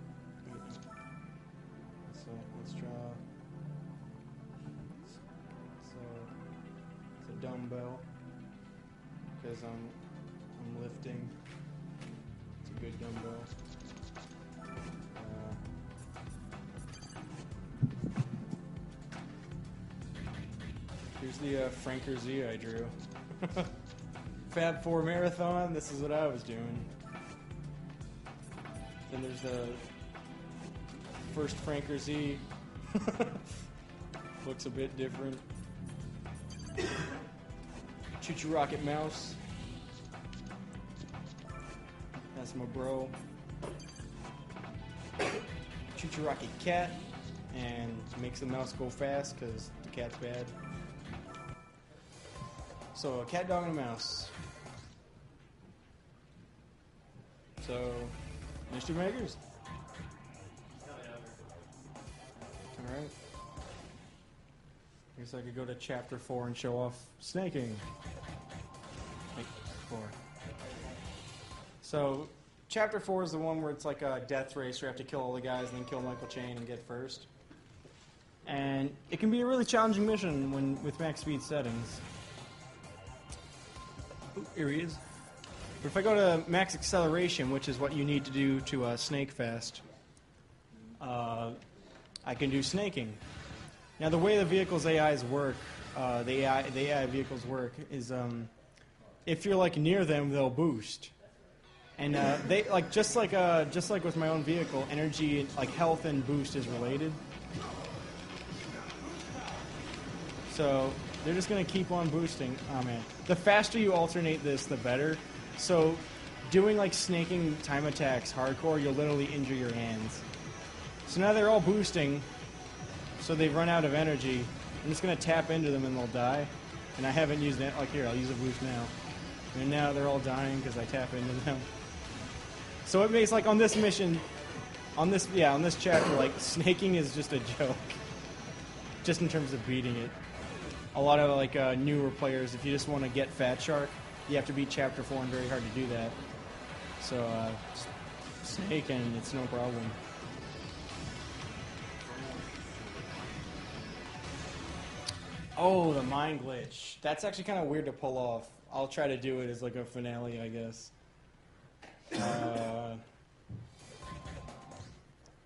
So, let's draw... So, it's a dumbbell. Because I'm lifting. It's a good dumbbell. Here's the Franker Z I drew. Fab 4 Marathon, this is what I was doing. Then there's the first Franker Z. Looks a bit different. Choo-Choo Rocket Mouse. That's my bro. Choo-Choo Rocket Cat. And makes the mouse go fast because the cat's bad. So, a cat, dog, and a mouse. So, Mischief Makers. Alright. I guess I could go to chapter 4 and show off snaking. Wait, 4. So, chapter 4 is the one where it's like a death race where you have to kill all the guys and then kill Michael Chain and get first. And it can be a really challenging mission when with max speed settings. Ooh, here he is. But if I go to max acceleration, which is what you need to do to snake fast, I can do snaking. Now the way the vehicle's AIs work, the AI vehicles work is if you're like near them, they'll boost. And they like just like with my own vehicle, energy like health and boost is related. So they're just gonna keep on boosting. Oh man, the faster you alternate this, the better. So doing like snaking time attacks hardcore, you'll literally injure your hands. So now they're all boosting, so they've run out of energy. I'm just gonna tap into them and they'll die. And I haven't used it. Like here, I'll use a boost now. And now they're all dying because I tap into them. So it makes like on this mission, on this chapter, like snaking is just a joke. Just in terms of beating it. A lot of like newer players, if you just want to get Fat Shark, you have to beat Chapter 4 and very hard to do that. So snaking, it's no problem. Oh, the mind glitch. That's actually kind of weird to pull off. I'll try to do it as like a finale, I guess.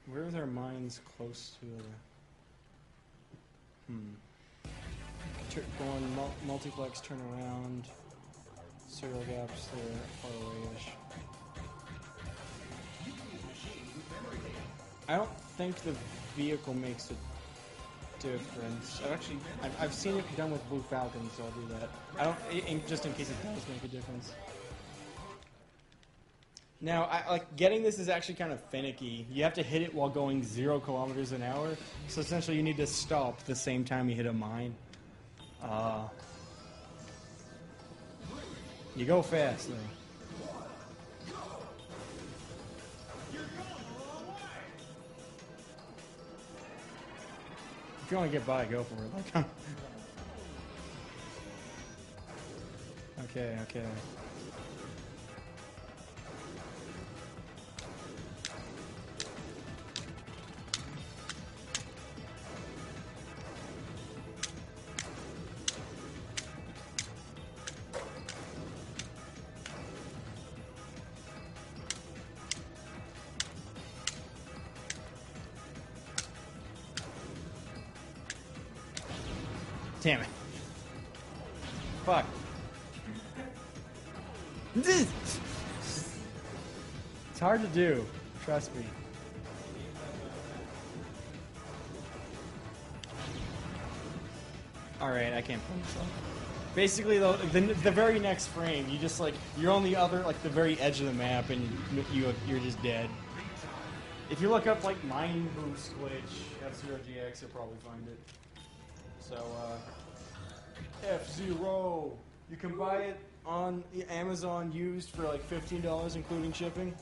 Where are their minds close to? Go on multiplex, turn around. Serial gaps, they're far away-ish. I don't think the vehicle makes a difference. I've seen it done with Blue Falcon, so I'll do that. Just in case it does make a difference. Now, getting this is actually kind of finicky. You have to hit it while going 0 kilometers an hour. So essentially, you need to stop the same time you hit a mine. You go fast, though. If you want to get by, go for it. Okay. Damn it. Fuck. It's hard to do. Trust me. Alright, I can't pull myself. Basically, though, the very next frame, you just like, you're on the other, like the very edge of the map and you're just dead. If you look up like Mind Boost glitch, F0GX, you'll probably find it. So, F0. You can buy it on Amazon used for like $15, including shipping.